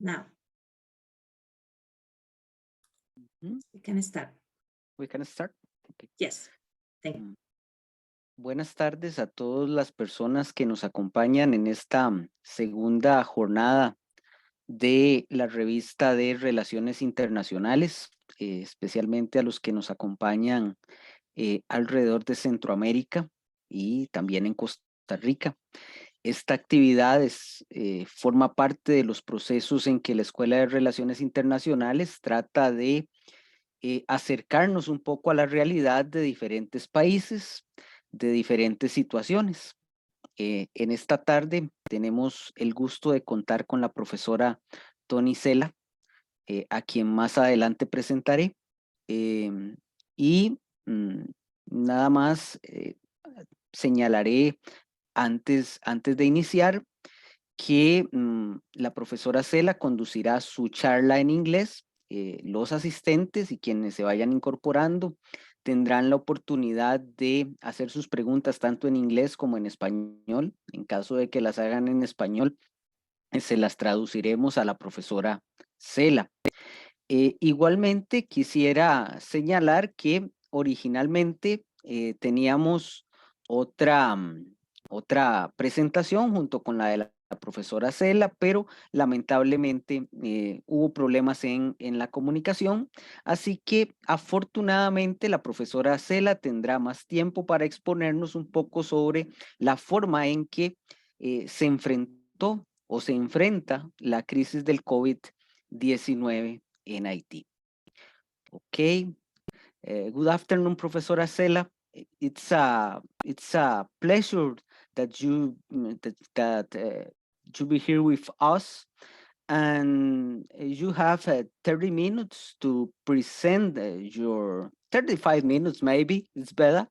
Now. We can start. We can start. Okay. Yes. Thank you. Buenas tardes a todas las personas que nos acompañan en esta segunda jornada de la revista de Relaciones Internacionales, especialmente a los que nos acompañan alrededor de Centroamérica y también en Costa Rica. Esta actividad forma parte de los procesos en que la Escuela de Relaciones Internacionales trata de acercarnos un poco a la realidad de diferentes países, de diferentes situaciones. En esta tarde tenemos el gusto de contar con la profesora Tony Cela, a quien más adelante presentaré. Nada más señalaré antes de iniciar que la profesora Cela conducirá su charla en inglés. Los asistentes y quienes se vayan incorporando tendrán la oportunidad de hacer sus preguntas tanto en inglés como en español. En caso de que las hagan en español, se las traduciremos a la profesora Cela. Igualmente quisiera señalar que originalmente teníamos otra presentación junto con la de la profesora Cela, pero lamentablemente hubo problemas en la comunicación, así que afortunadamente la profesora Cela tendrá más tiempo para exponernos un poco sobre la forma en que se enfrentó o se enfrenta la crisis del COVID-19 en Haití. Okay. Good afternoon, Professor Acela. It's a pleasure that you you be here with us, and you have 30 minutes to present your 35 minutes, maybe it's better,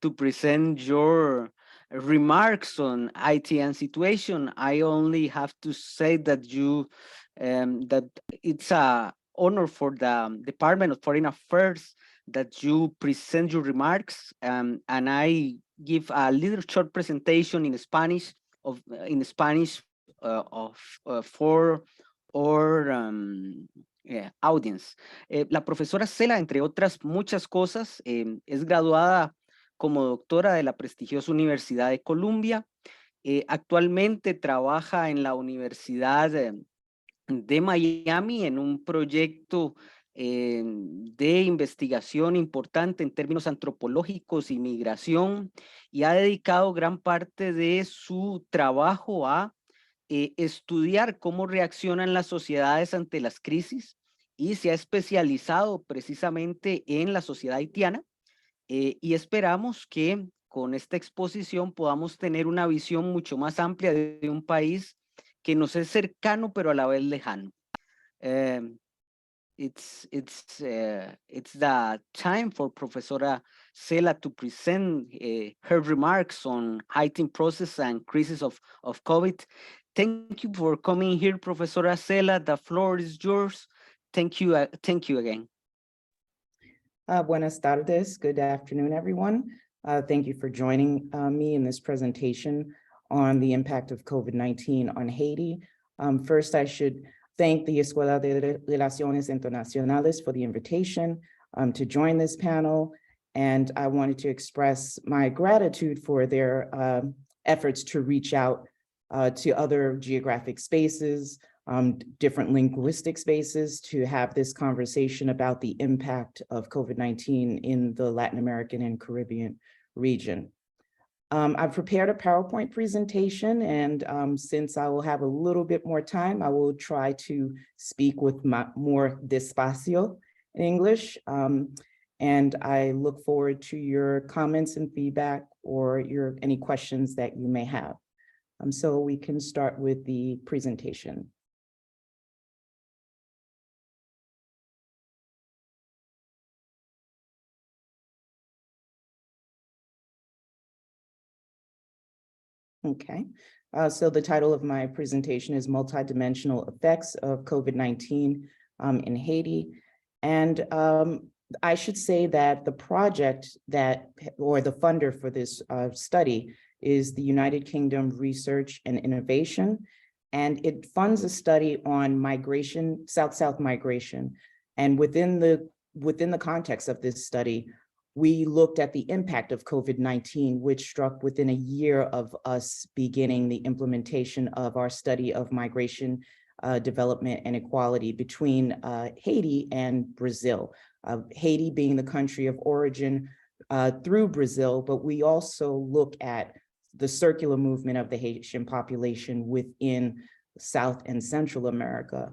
to present your remarks on ITN situation. I only have to say that that it's a honor for the Department of Foreign Affairs that you present your remarks, and I give a little short presentation in Spanish for our audience. La profesora Cela, entre otras muchas cosas, es graduada como doctora de la prestigiosa Universidad de Columbia. Actualmente trabaja en la Universidad de Miami en un proyecto de investigación importante en términos antropológicos y migración, y ha dedicado gran parte de su trabajo a estudiar cómo reaccionan las sociedades ante las crisis, y se ha especializado precisamente en la sociedad haitiana, y esperamos que con esta exposición podamos tener una visión mucho más amplia de un país que nos es cercano pero a la vez lejano. It's the time for Professora Cela to present her remarks on Haitian process and crisis of COVID. Thank you for coming here, Professora Cela. The floor is yours. Thank you again. Buenas tardes. Good afternoon, everyone. Thank you for joining me in this presentation on the impact of COVID-19 on Haiti. First, I should thank the Escuela de Relaciones Internacionales for the invitation to join this panel. And I wanted to express my gratitude for their efforts to reach out to other geographic spaces, different linguistic spaces, to have this conversation about the impact of COVID-19 in the Latin American and Caribbean region. I've prepared a PowerPoint presentation, and since I will have a little bit more time, I will try to speak with more despacio in English. And I look forward to your comments and feedback or any questions that you may have. So we can start with the presentation. Okay, so the title of my presentation is Multidimensional Effects of COVID-19 in Haiti. And I should say that the project or the funder for this study is the United Kingdom Research and Innovation. and it funds a study on migration, South-South migration. And within the context of this study, we looked at the impact of COVID-19, which struck within a year of us beginning the implementation of our study of migration, development, and equality between Haiti and Brazil. Haiti being the country of origin through Brazil, but we also look at the circular movement of the Haitian population within South and Central America,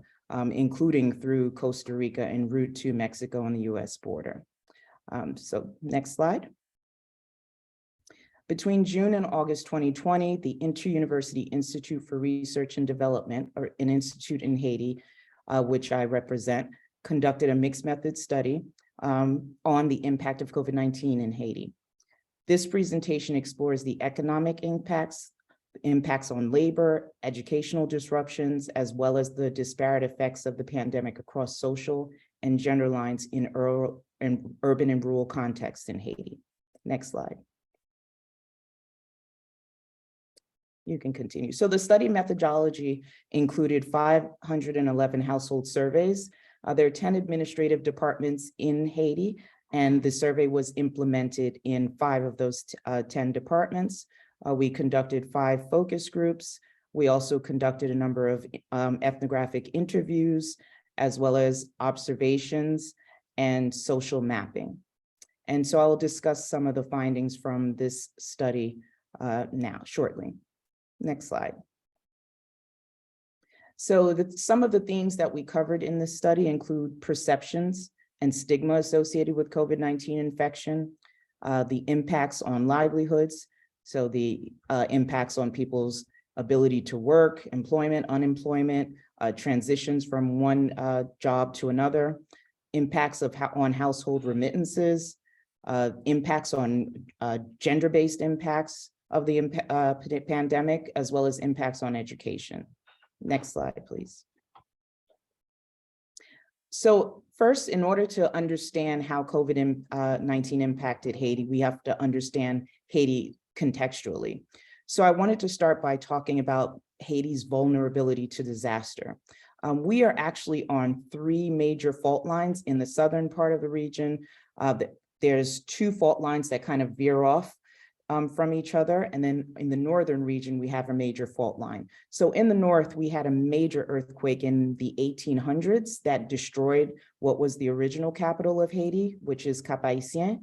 including through Costa Rica en route to Mexico and the US border. So next slide. Between June and August 2020, the Inter-University Institute for Research and Development, or an institute in Haiti, which I represent, conducted a mixed method study on the impact of COVID-19 in Haiti. This presentation explores the economic impacts on labor, educational disruptions, as well as the disparate effects of the pandemic across social and gender lines in urban and rural contexts in Haiti. Next slide. You can continue. So the study methodology included 511 household surveys. There are 10 administrative departments in Haiti, and the survey was implemented in 5 of those 10 departments. We conducted 5 focus groups. We also conducted a number of ethnographic interviews, as well as observations and social mapping. And so I will discuss some of the findings from this study now, shortly. Next slide. So some of the themes that we covered in this study include perceptions and stigma associated with COVID-19 infection, the impacts on livelihoods, so the impacts on people's ability to work, employment, unemployment, transitions from one job to another, impacts on household remittances, impacts on gender-based impacts of the pandemic, as well as impacts on education. Next slide, please. So first, in order to understand how COVID-19 impacted Haiti, we have to understand Haiti contextually. So I wanted to start by talking about Haiti's vulnerability to disaster. We are actually on 3 major fault lines in the southern part of the region. There's 2 fault lines that kind of veer off from each other. And then in the northern region, we have a major fault line. So in the north, we had a major earthquake in the 1800s that destroyed what was the original capital of Haiti, which is Cap-Haïtien.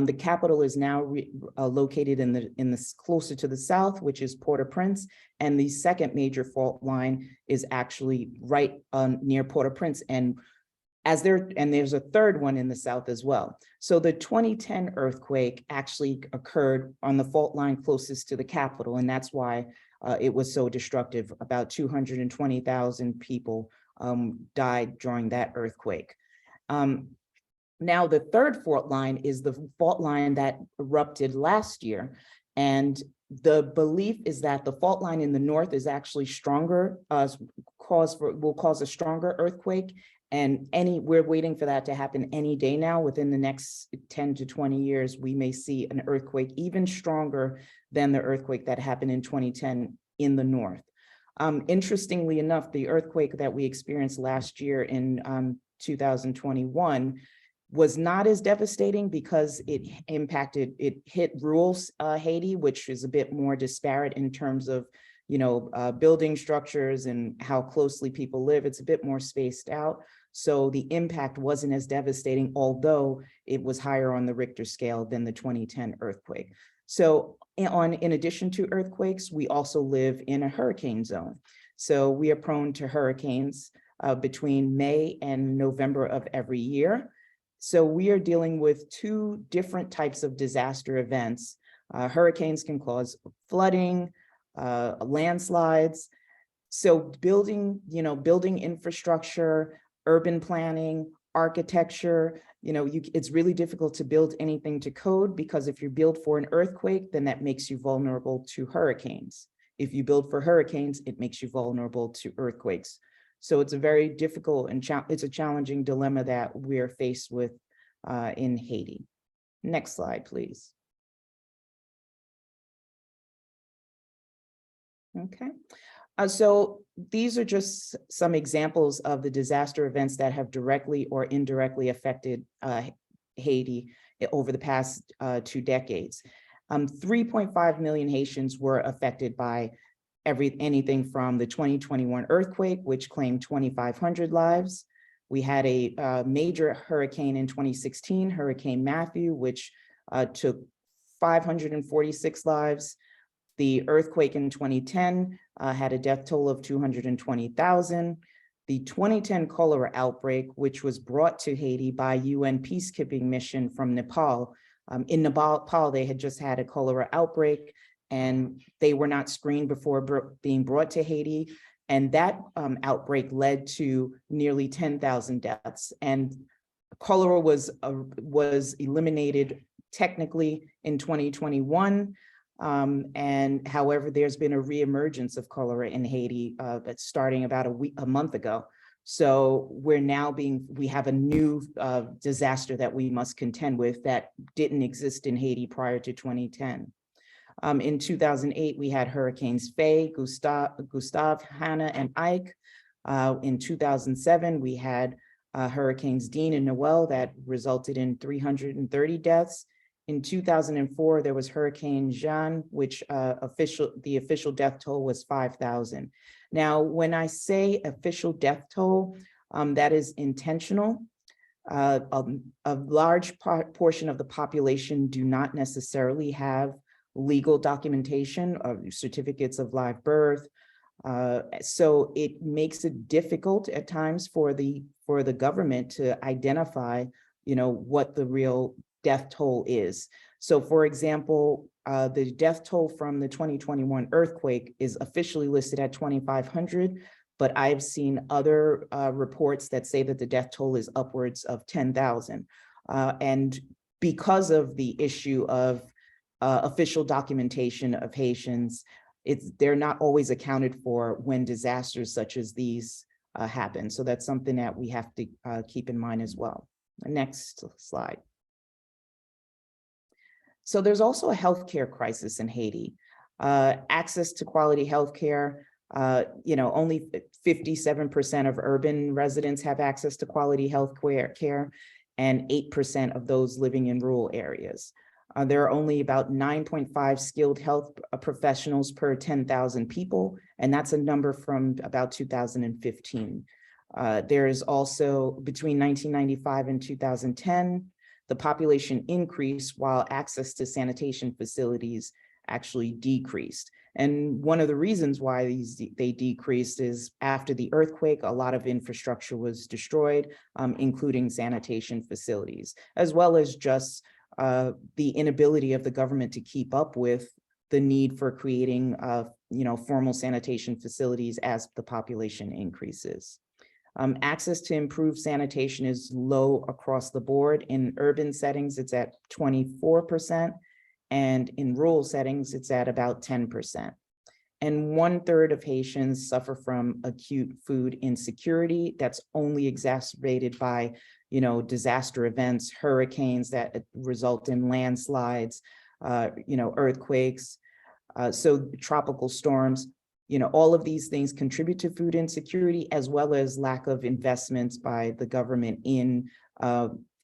The capital is now located in the closer to the south, which is Port-au-Prince. And the second major fault line is actually right near Port-au-Prince. And there's a third one in the south as well. So the 2010 earthquake actually occurred on the fault line closest to the capital, and that's why it was so destructive. About 220,000 people died during that earthquake. Now the third fault line is the fault line that erupted last year, and the belief is that the fault line in the north is actually stronger, will cause a stronger earthquake. And we're waiting for that to happen any day now. Within the next 10 to 20 years, we may see an earthquake even stronger than the earthquake that happened in 2010 in the north. Interestingly enough, the earthquake that we experienced last year in 2021 was not as devastating because it hit rural Haiti, which is a bit more disparate in terms of building structures and how closely people live. It's a bit more spaced out. So the impact wasn't as devastating, although it was higher on the Richter scale than the 2010 earthquake. So in addition to earthquakes, we also live in a hurricane zone. So we are prone to hurricanes between May and November of every year. So we are dealing with 2 different types of disaster events. Hurricanes can cause flooding, landslides. So building infrastructure, urban planning, architecture, it's really difficult to build anything to code, because if you build for an earthquake, then that makes you vulnerable to hurricanes. If you build for hurricanes, it makes you vulnerable to earthquakes. So it's a very difficult and it's a challenging dilemma that we're faced with in Haiti. Next slide, please. Okay. So these are just some examples of the disaster events that have directly or indirectly affected Haiti over the past 2 decades. 3.5 million Haitians were affected by anything from the 2021 earthquake, which claimed 2,500 lives. We had a major hurricane in 2016, Hurricane Matthew, which took 546 lives. The earthquake in 2010 had a death toll of 220,000. The 2010 cholera outbreak, which was brought to Haiti by UN peacekeeping mission from Nepal. In Nepal, they had just had a cholera outbreak and they were not screened before being brought to Haiti. And that outbreak led to nearly 10,000 deaths. And cholera was eliminated technically in 2021. And however, there's been a reemergence of cholera in Haiti starting about a month ago. So we have a new disaster that we must contend with that didn't exist in Haiti prior to 2010. In 2008, we had Hurricanes Faye, Gustav, Hannah, and Ike. In 2007, we had Hurricanes Dean and Noel that resulted in 330 deaths. In 2004, there was Hurricane Jean, which the official death toll was 5,000. Now, when I say official death toll, that is intentional. A large portion of the population do not necessarily have legal documentation of certificates of live birth. So it makes it difficult at times for the government to identify, what the real death toll is. So for example, the death toll from the 2021 earthquake is officially listed at 2,500, but I've seen other reports that say that the death toll is upwards of 10,000. And because of the issue of official documentation of Haitians, they're not always accounted for when disasters such as these happen. So that's something that we have to keep in mind as well. Next slide. So there's also a healthcare crisis in Haiti. Access to quality healthcare, only 57% of urban residents have access to quality health care, and 8% of those living in rural areas. There are only about 9.5 skilled health professionals per 10,000 people, and that's a number from about 2015. There is also, between 1995 and 2010, the population increased while access to sanitation facilities actually decreased. And one of the reasons why they decreased is after the earthquake, a lot of infrastructure was destroyed, including sanitation facilities, as well as just the inability of the government to keep up with the need for creating, formal sanitation facilities as the population increases. Access to improved sanitation is low across the board. In urban settings, it's at 24%, and in rural settings, it's at about 10%. And 1/3 of Haitians suffer from acute food insecurity that's only exacerbated by, disaster events, hurricanes that result in landslides, earthquakes, so tropical storms. All of these things contribute to food insecurity, as well as lack of investments by the government in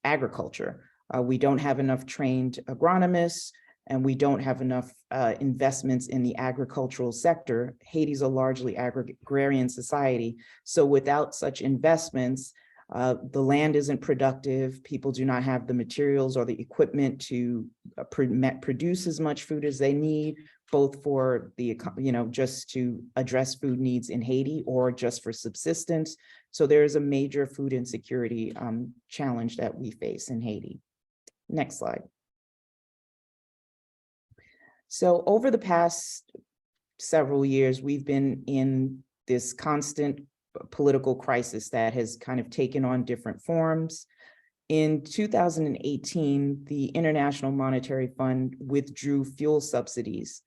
agriculture. We don't have enough trained agronomists, and we don't have enough investments in the agricultural sector. Haiti's a largely agrarian society. So without such investments, the land isn't productive. People do not have the materials or the equipment to produce as much food as they need, both for the, just to address food needs in Haiti or just for subsistence. So there's a major food insecurity challenge that we face in Haiti. Next slide. So over the past several years, we've been in this constant political crisis that has kind of taken on different forms. In 2018, the International Monetary Fund withdrew fuel subsidies,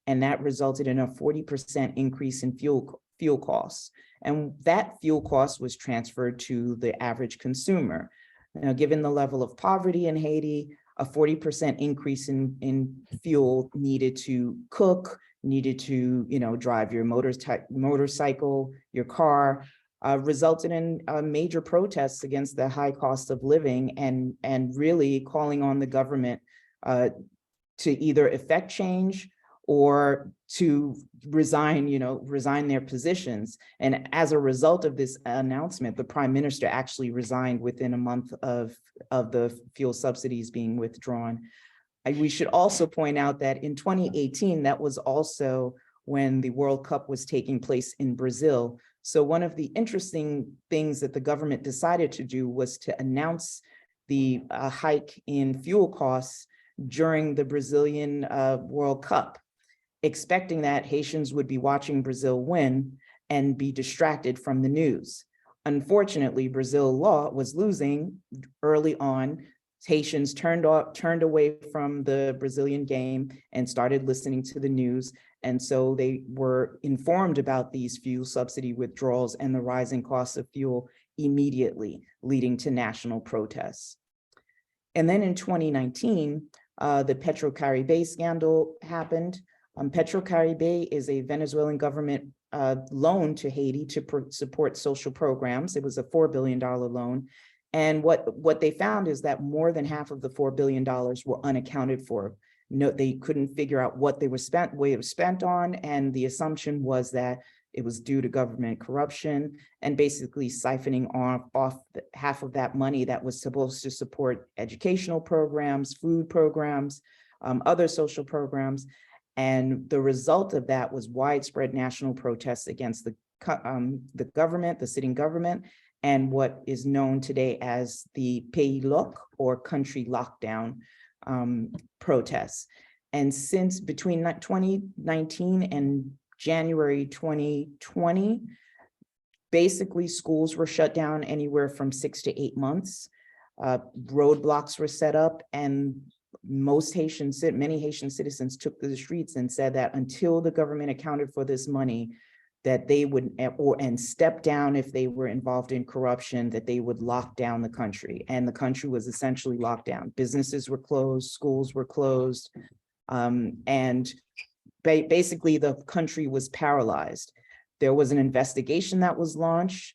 and that resulted in a 40% increase in fuel costs. And that fuel cost was transferred to the average consumer. Now, given the level of poverty in Haiti, a 40% increase in fuel needed to cook, needed to, drive your motorcycle, your car, resulted in major protests against the high cost of living and really calling on the government to either effect change or to resign their positions. And as a result of this announcement, the Prime Minister actually resigned within a month of the fuel subsidies being withdrawn. We should also point out that in 2018, that was also when the World Cup was taking place in Brazil. So one of the interesting things that the government decided to do was to announce the hike in fuel costs during the Brazilian World Cup, expecting that Haitians would be watching Brazil win and be distracted from the news. Unfortunately, Brazil was losing early on. Haitians turned away from the Brazilian game and started listening to the news. And so they were informed about these fuel subsidy withdrawals and the rising costs of fuel immediately, leading to national protests. And then in 2019, the Petrocaribe scandal happened. Petrocaribe is a Venezuelan government loan to Haiti to support social programs. It was a $4 billion loan. And what they found is that more than half of the $4 billion were unaccounted for. No, they couldn't figure out what it was spent on. And the assumption was that it was due to government corruption and basically siphoning off half of that money that was supposed to support educational programs, food programs, other social programs. And the result of that was widespread national protests against the government, the sitting government, and what is known today as the Pays Lock or country lockdown protests. And since between 2019 and January 2020, basically schools were shut down anywhere from 6 to 8 months. Roadblocks were set up, and many Haitian citizens took to the streets and said that until the government accounted for this money, that they would, and step down if they were involved in corruption, that they would lock down the country. And the country was essentially locked down. Businesses were closed, schools were closed, and basically the country was paralyzed. There was an investigation that was launched.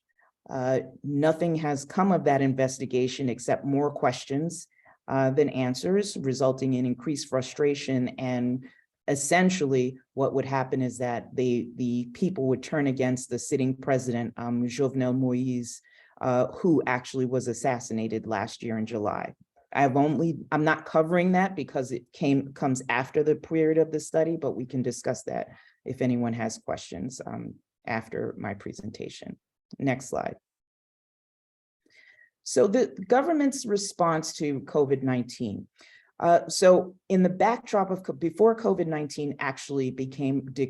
Nothing has come of that investigation except more questions than answers, resulting in increased frustration. And essentially what would happen is that the people would turn against the sitting president, Jovenel Moïse, who actually was assassinated last year in July. I'm not covering that because it comes after the period of the study, but we can discuss that if anyone has questions after my presentation. Next slide. So the government's response to COVID-19. So in the backdrop of before COVID-19 actually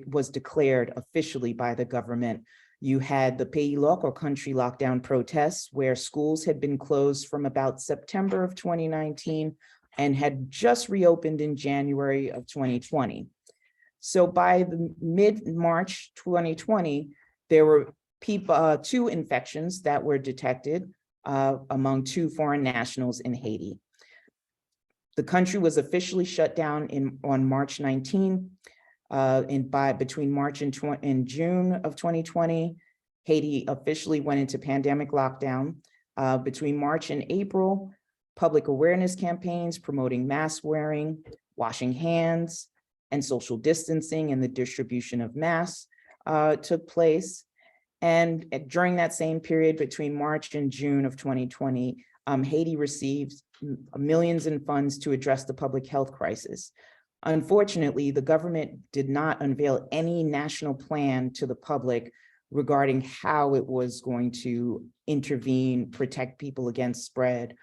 was declared officially by the government, you had the Pays Lock or country lockdown protests where schools had been closed from about September of 2019 and had just reopened in January of 2020. So by the mid-March 2020, there were 2 infections that were detected among 2 foreign nationals in Haiti. The country was officially shut down on March 19. Between March and June of 2020, Haiti officially went into pandemic lockdown. Between March and April, public awareness campaigns promoting mask wearing, washing hands, and social distancing and the distribution of masks took place. And during that same period, between March and June of 2020, Haiti received millions in funds to address the public health crisis. Unfortunately, the government did not unveil any national plan to the public regarding how it was going to intervene, protect people against spread,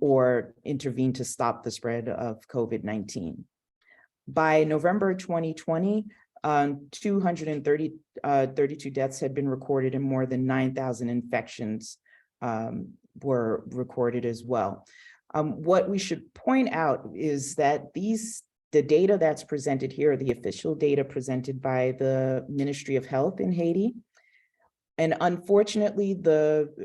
or intervene to stop the spread of COVID-19. By November 2020, 232 deaths had been recorded and more than 9,000 infections were recorded as well. What we should point out is that the data that's presented here are the official data presented by the Ministry of Health in Haiti. And unfortunately,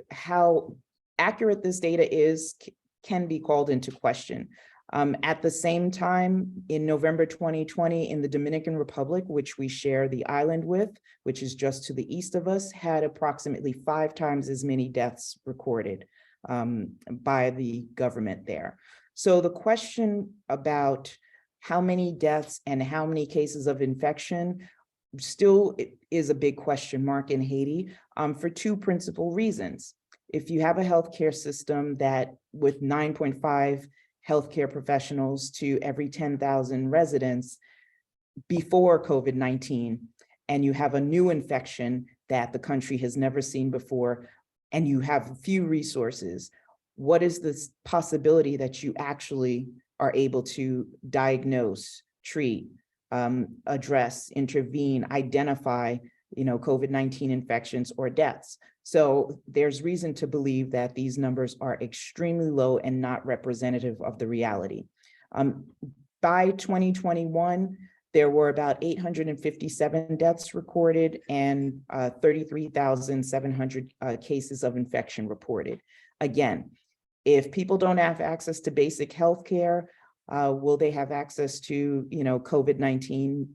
how accurate this data is can be called into question. At the same time, in November 2020, in the Dominican Republic, which we share the island with, which is just to the east of us, had approximately 5 times as many deaths recorded by the government there. So the question about how many deaths and how many cases of infection still is a big question mark in Haiti for 2 principal reasons. If you have a healthcare system that with 9.5 healthcare professionals to every 10,000 residents before COVID-19, and you have a new infection that the country has never seen before, and you have few resources, what is the possibility that you actually are able to diagnose, treat, address, intervene, identify, COVID-19 infections or deaths? So there's reason to believe that these numbers are extremely low and not representative of the reality. By 2021, there were about 857 deaths recorded and 33,700 cases of infection reported. Again, if people don't have access to basic health care, will they have access to, COVID-19,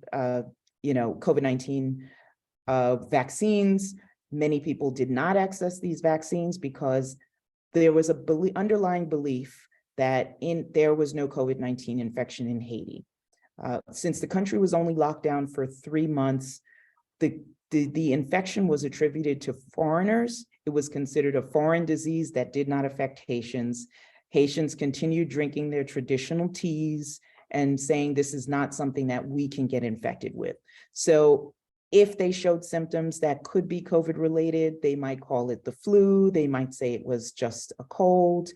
vaccines? Many people did not access these vaccines because there was a underlying belief that there was no COVID-19 infection in Haiti. Since the country was only locked down for 3 months, the infection was attributed to foreigners. It was considered a foreign disease that did not affect Haitians. Haitians continued drinking their traditional teas and saying this is not something that we can get infected with. So if they showed symptoms that could be COVID related, they might call it the flu. They might say it was just a cold,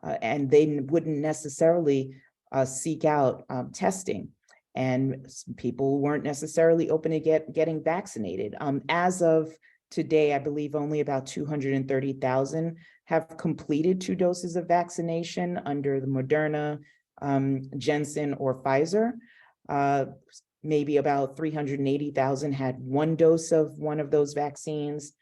and they wouldn't necessarily seek out testing. And people weren't necessarily open to getting vaccinated. As of today, I believe only about 230,000 have completed 2 doses of vaccination under the Moderna, Janssen, or Pfizer. Maybe about 380,000 had 1 dose of one of those vaccines,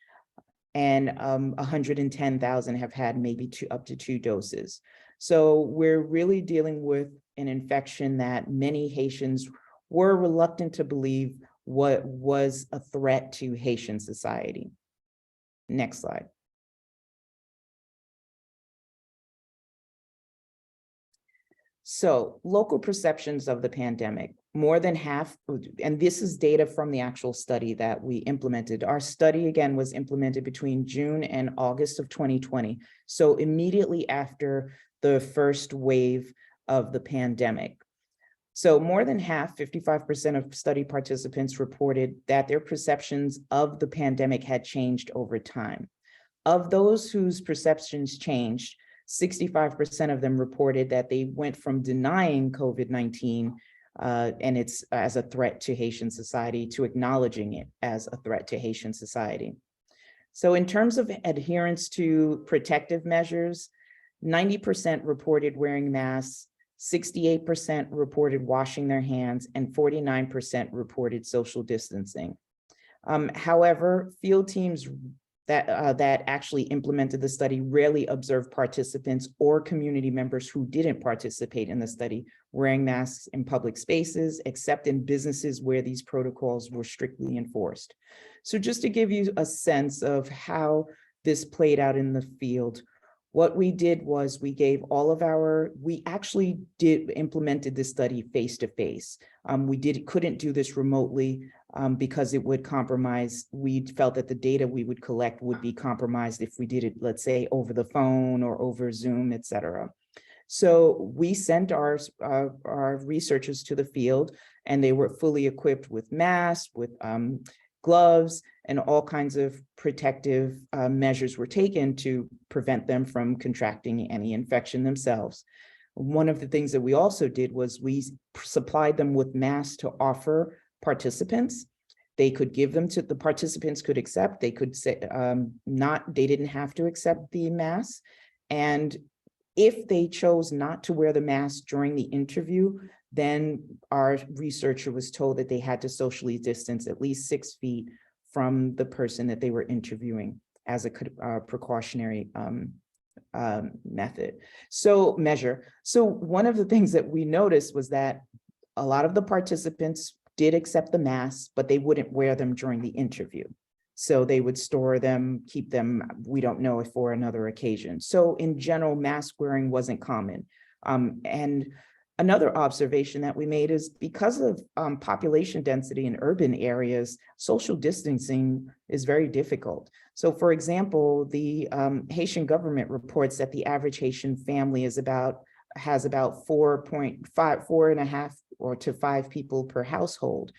and 110,000 have had maybe up to 2 doses. So we're really dealing with an infection that many Haitians were reluctant to believe what was a threat to Haitian society. Next slide. So local perceptions of the pandemic, more than half, and this is data from the actual study that we implemented. Our study, again, was implemented between June and August of 2020. So immediately after the first wave of the pandemic. So more than half, 55% of study participants reported that their perceptions of the pandemic had changed over time. Of those whose perceptions changed, 65% of them reported that they went from denying COVID-19 and it's as a threat to Haitian society to acknowledging it as a threat to Haitian society. So in terms of adherence to protective measures, 90% reported wearing masks, 68% reported washing their hands, and 49% reported social distancing. However, field teams that actually implemented the study rarely observed participants or community members who didn't participate in the study wearing masks in public spaces, except in businesses where these protocols were strictly enforced. So just to give you a sense of how this played out in the field, what we did was we gave all of we actually implemented this study face-to-face. We couldn't do this remotely because it would compromise. We felt that the data we would collect would be compromised if we did it, let's say, over the phone or over Zoom, et cetera. So we sent our researchers to the field, and they were fully equipped with masks, with gloves, and all kinds of protective measures were taken to prevent them from contracting any infection themselves. One of the things that we also did was we supplied them with masks to offer participants. They could give them to the participants could accept, they could say they didn't have to accept the mask. And if they chose not to wear the mask during the interview, then our researcher was told that they had to socially distance at least 6 feet from the person that they were interviewing as a precautionary measure. So one of the things that we noticed was that a lot of the participants did accept the masks, but they wouldn't wear them during the interview. So they would store them, keep them, we don't know if for another occasion. So in general, mask wearing wasn't common. And another observation that we made is because of population density in urban areas, social distancing is very difficult. So for example, the Haitian government reports that the average Haitian family has about 4.5 or to 5 people per household.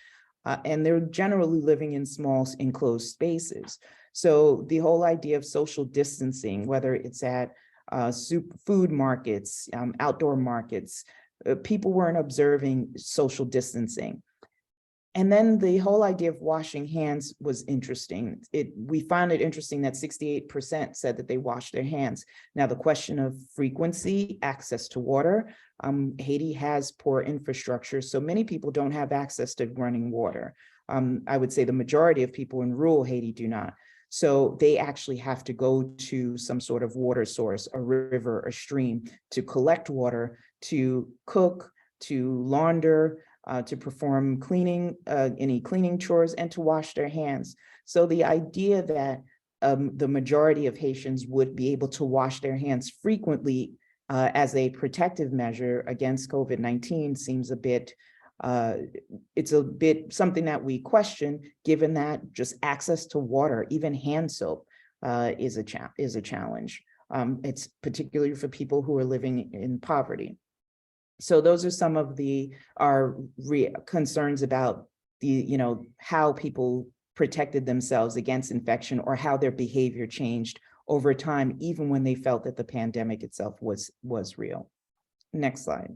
And they're generally living in small enclosed spaces. So the whole idea of social distancing, whether it's at food markets, outdoor markets, people weren't observing social distancing. And then the whole idea of washing hands was interesting. We found it interesting that 68% said that they washed their hands. Now, the question of frequency, access to water, Haiti has poor infrastructure, so many people don't have access to running water. I would say the majority of people in rural Haiti do not. So they actually have to go to some sort of water source, a river, a stream, to collect water, to cook, to launder, to perform cleaning, any cleaning chores, and to wash their hands. So the idea that the majority of Haitians would be able to wash their hands frequently as a protective measure against COVID-19 seems a bit, it's a bit something that we question, given that just access to water, even hand soap, is a challenge. It's particularly for people who are living in poverty. So those are some of our concerns about how people protected themselves against infection or how their behavior changed over time, even when they felt that the pandemic itself was real. Next slide.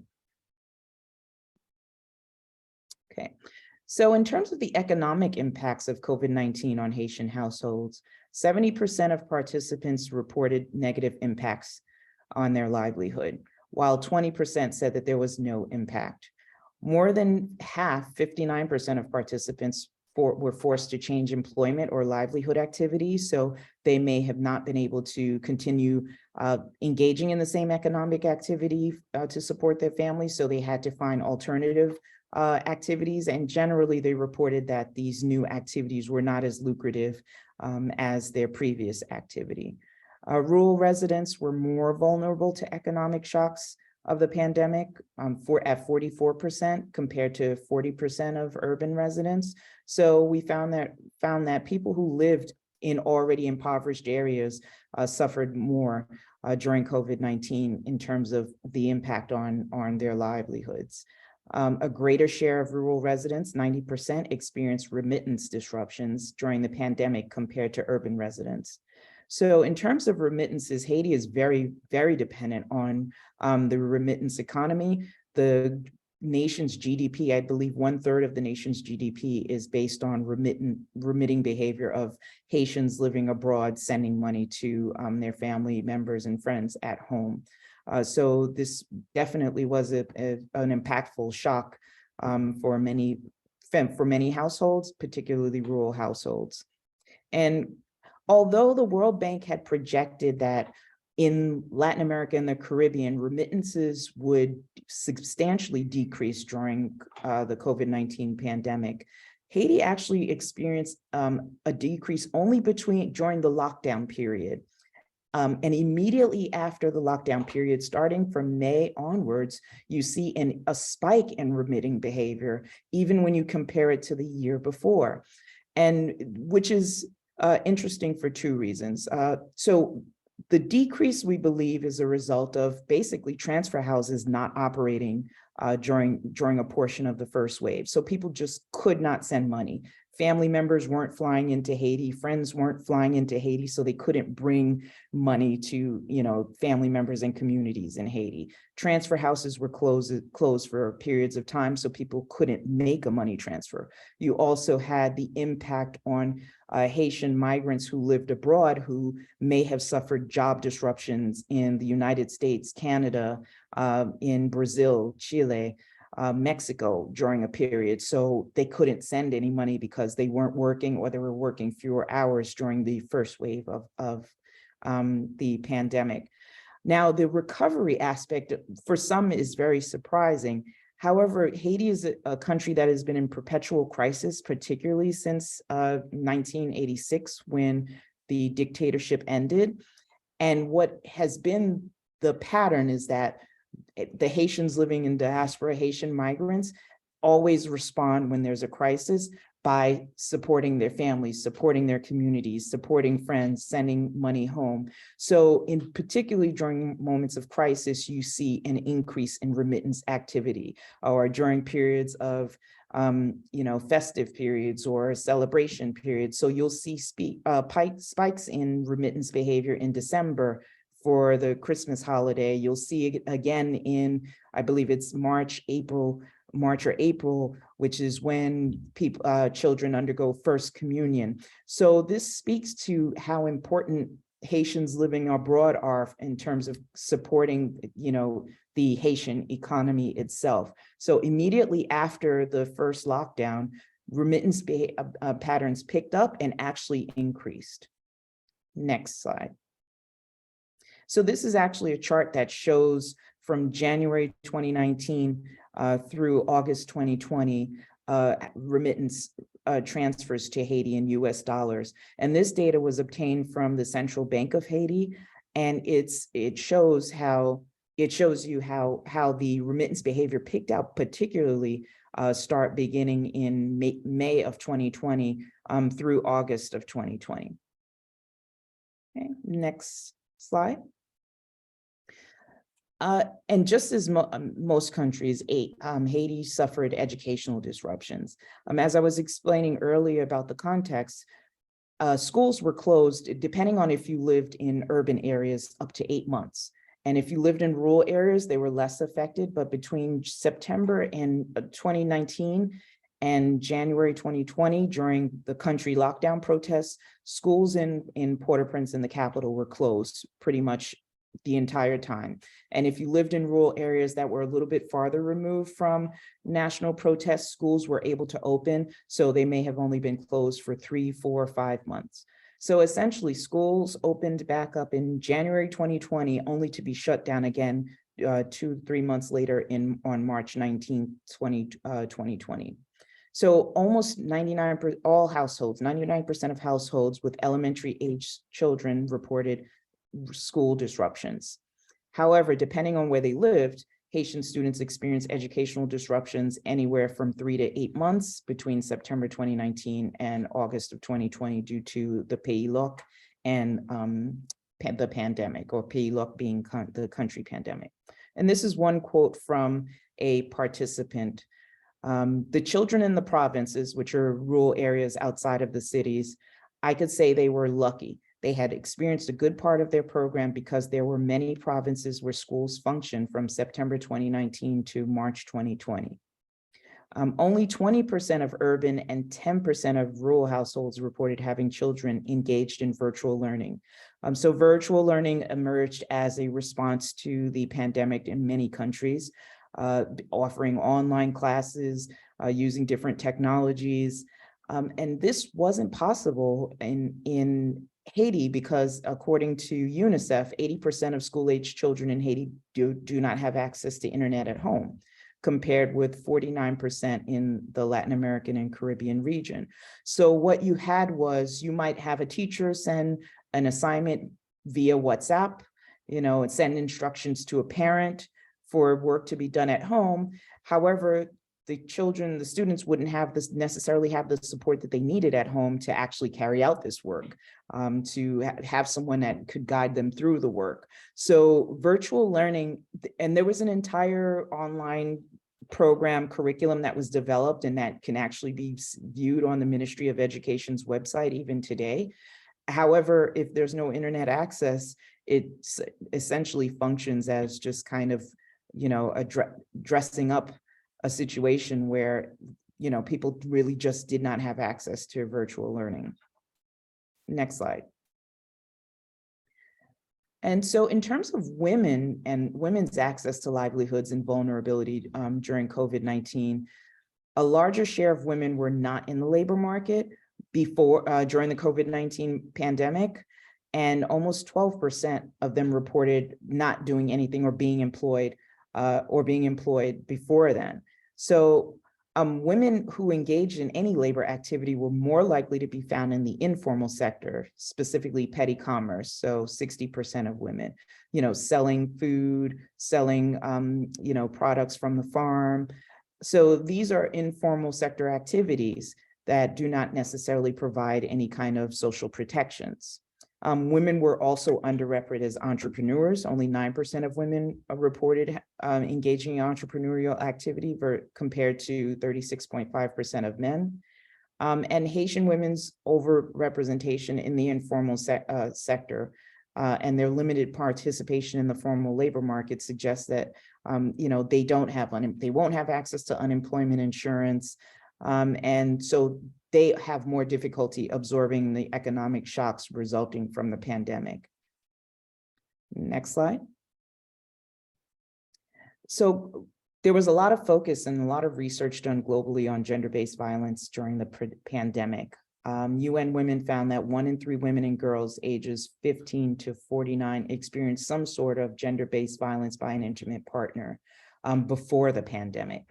Okay, so in terms of the economic impacts of COVID-19 on Haitian households, 70% of participants reported negative impacts on their livelihood, while 20% said that there was no impact. More than half, 59% of participants were forced to change employment or livelihood activities, so they may have not been able to continue engaging in the same economic activity to support their families, so they had to find alternative activities, and generally they reported that these new activities were not as lucrative as their previous activity. Rural residents were more vulnerable to economic shocks of the pandemic at 44% compared to 40% of urban residents. So we found that people who lived in already impoverished areas suffered more during COVID-19 in terms of the impact on their livelihoods. A greater share of rural residents, 90%, experienced remittance disruptions during the pandemic compared to urban residents. So in terms of remittances, Haiti is very, very dependent on the remittance economy. The nation's GDP, I believe 1/3 of the nation's GDP is based on remitting behavior of Haitians living abroad, sending money to their family members and friends at home. So this definitely was an impactful shock for many households, particularly rural households. And although the World Bank had projected that in Latin America and the Caribbean, remittances would substantially decrease during the COVID-19 pandemic, Haiti actually experienced a decrease only during the lockdown period. And immediately after the lockdown period, starting from May onwards, you see a spike in remitting behavior, even when you compare it to the year before, and which is interesting for two reasons. So the decrease, we believe, is a result of basically transfer houses not operating during a portion of the first wave. So people just could not send money. Family members weren't flying into Haiti, friends weren't flying into Haiti, so they couldn't bring money to, family members and communities in Haiti. Transfer houses were closed for periods of time, so people couldn't make a money transfer. You also had the impact on Haitian migrants who lived abroad, who may have suffered job disruptions in the United States, Canada, in Brazil, Chile, Mexico during a period. So they couldn't send any money because they weren't working, or they were working fewer hours during the first wave of the pandemic. Now, the recovery aspect for some is very surprising. However, Haiti is a country that has been in perpetual crisis, particularly since 1986, when the dictatorship ended. And what has been the pattern is that the Haitians living in diaspora, Haitian migrants, always respond when there's a crisis by supporting their families, supporting their communities, supporting friends, sending money home. So in particularly during moments of crisis, you see an increase in remittance activity, or during periods of festive periods or celebration periods. So you'll see spikes in remittance behavior in December for the Christmas holiday. You'll see it again in, I believe it's March or April, which is when children undergo First Communion. So this speaks to how important Haitians living abroad are in terms of supporting, the Haitian economy itself. So immediately after the first lockdown, remittance patterns picked up and actually increased. Next slide. So this is actually a chart that shows from January 2019 through August 2020, remittance transfers to Haiti in US dollars. And this data was obtained from the Central Bank of Haiti. And it shows you how the remittance behavior picked out, particularly start beginning in May of 2020 through August of 2020. Okay, next slide. And just as most countries, Haiti suffered educational disruptions. As I was explaining earlier about the context, schools were closed, depending on if you lived in urban areas, up to 8 months. And if you lived in rural areas, they were less affected. But between September and 2019 and January 2020, during the country lockdown protests, schools in Port-au-Prince and the capital were closed pretty much the entire time. And if you lived in rural areas that were a little bit farther removed from national protests, schools were able to open. So they may have only been closed for 3, 4, 5 months. So essentially schools opened back up in January 2020, only to be shut down again 2-3 months later on March 19, 2020. So almost 99% of households with elementary age children reported school disruptions. However, depending on where they lived, Haitian students experienced educational disruptions anywhere from 3 to 8 months between September 2019 and August of 2020 due to the Pays Loc and the pandemic, or Pays Loc being the country pandemic. And this is one quote from a participant. The children in the provinces, which are rural areas outside of the cities, I could say they were lucky. They had experienced a good part of their program because there were many provinces where schools functioned from September 2019 to March 2020. Only 20% of urban and 10% of rural households reported having children engaged in virtual learning. So virtual learning emerged as a response to the pandemic in many countries, offering online classes, using different technologies. And this wasn't possible in Haiti because, according to UNICEF, 80% of school-age children in Haiti do not have access to internet at home, compared with 49% in the Latin American and Caribbean region. So what you had was, you might have a teacher send an assignment via WhatsApp, and send instructions to a parent for work to be done at home. However, the students wouldn't necessarily have the support that they needed at home to actually carry out this work, to have someone that could guide them through the work. So virtual learning, and there was an entire online program curriculum that was developed and that can actually be viewed on the Ministry of Education's website even today. However, if there's no internet access, it essentially functions as just kind of, dressing up a situation where, people really just did not have access to virtual learning. Next slide. And so in terms of women and women's access to livelihoods and vulnerability during COVID-19, a larger share of women were not in the labor market during the COVID-19 pandemic. and almost 12% of them reported not doing anything or being employed before then. So women who engaged in any labor activity were more likely to be found in the informal sector, specifically petty commerce. So 60% of women, selling food, selling, products from the farm. So these are informal sector activities that do not necessarily provide any kind of social protections. Women were also underrepresented as entrepreneurs. Only 9% of women reported engaging in entrepreneurial activity compared to 36.5% of men. And Haitian women's overrepresentation in the informal sector and their limited participation in the formal labor market suggests that they won't have access to unemployment insurance, and so they have more difficulty absorbing the economic shocks resulting from the pandemic. Next slide. So there was a lot of focus and a lot of research done globally on gender-based violence during the pandemic. UN Women found that 1 in 3 women and girls ages 15 to 49 experienced some sort of gender-based violence by an intimate partner before the pandemic.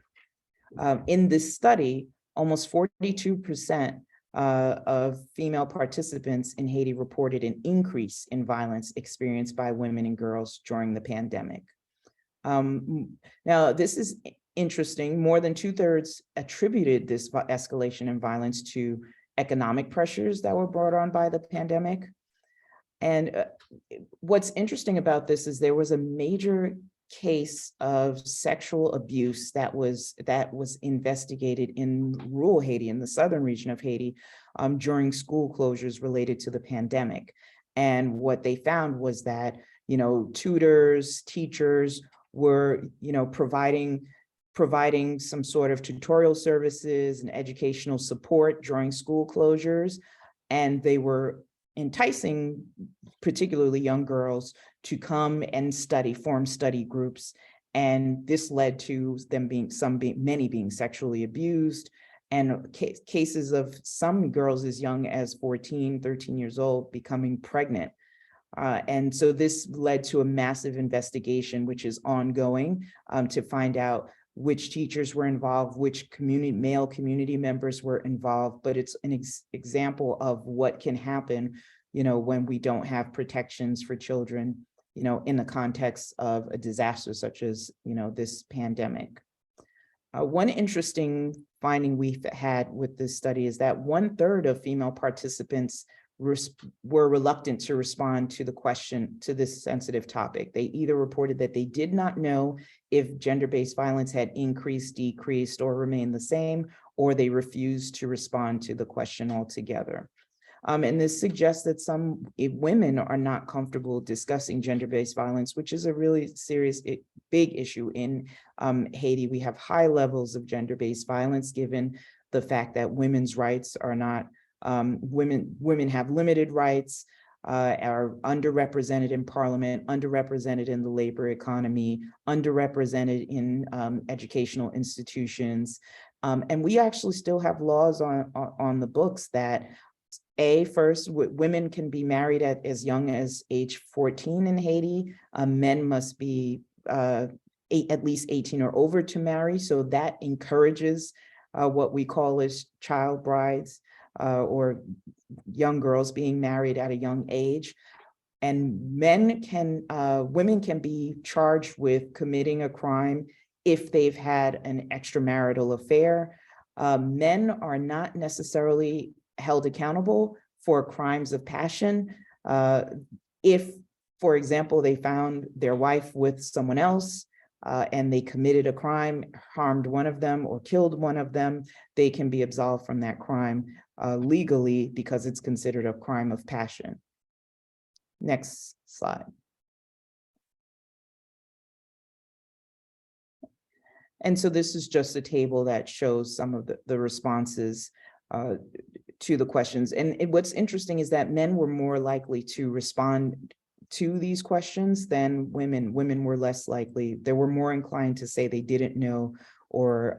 In this study, almost 42% of female participants in Haiti reported an increase in violence experienced by women and girls during the pandemic. Now, this is interesting. More than 2/3 attributed this escalation in violence to economic pressures that were brought on by the pandemic. And what's interesting about this is there was a major case of sexual abuse that was investigated in rural Haiti, in the southern region of Haiti, during school closures related to the pandemic. And what they found was that, tutors, teachers were, providing some sort of tutorial services and educational support during school closures. And they were enticing particularly young girls to come and form study groups. And this led to them many being sexually abused, and cases of some girls as young as 14, 13 years old becoming pregnant. And so this led to a massive investigation, which is ongoing, to find out which teachers were involved, which male community members were involved. But it's an example of what can happen, when we don't have protections for children, in the context of a disaster such as, this pandemic. One interesting finding we've had with this study is that 1/3 of female participants were reluctant to respond to the question, to this sensitive topic. They either reported that they did not know if gender-based violence had increased, decreased, or remained the same, or they refused to respond to the question altogether. And this suggests that some women are not comfortable discussing gender-based violence, which is a really serious, big issue in Haiti. We have high levels of gender-based violence, given the fact that women's rights are not, women have limited rights, are underrepresented in parliament, underrepresented in the labor economy, underrepresented in educational institutions. And we actually still have laws on the books that first, women can be married at as young as age 14 in Haiti. Men must be at least 18 or over to marry. So that encourages what we call as child brides, or young girls being married at a young age. And women can be charged with committing a crime if they've had an extramarital affair. Men are not necessarily held accountable for crimes of passion. If, for example, they found their wife with someone else and they committed a crime, harmed one of them or killed one of them, they can be absolved from that crime legally, because it's considered a crime of passion. Next slide. And so this is just a table that shows some of the responses to the questions. And what's interesting is that men were more likely to respond to these questions than women. Women were less likely. They were more inclined to say they didn't know or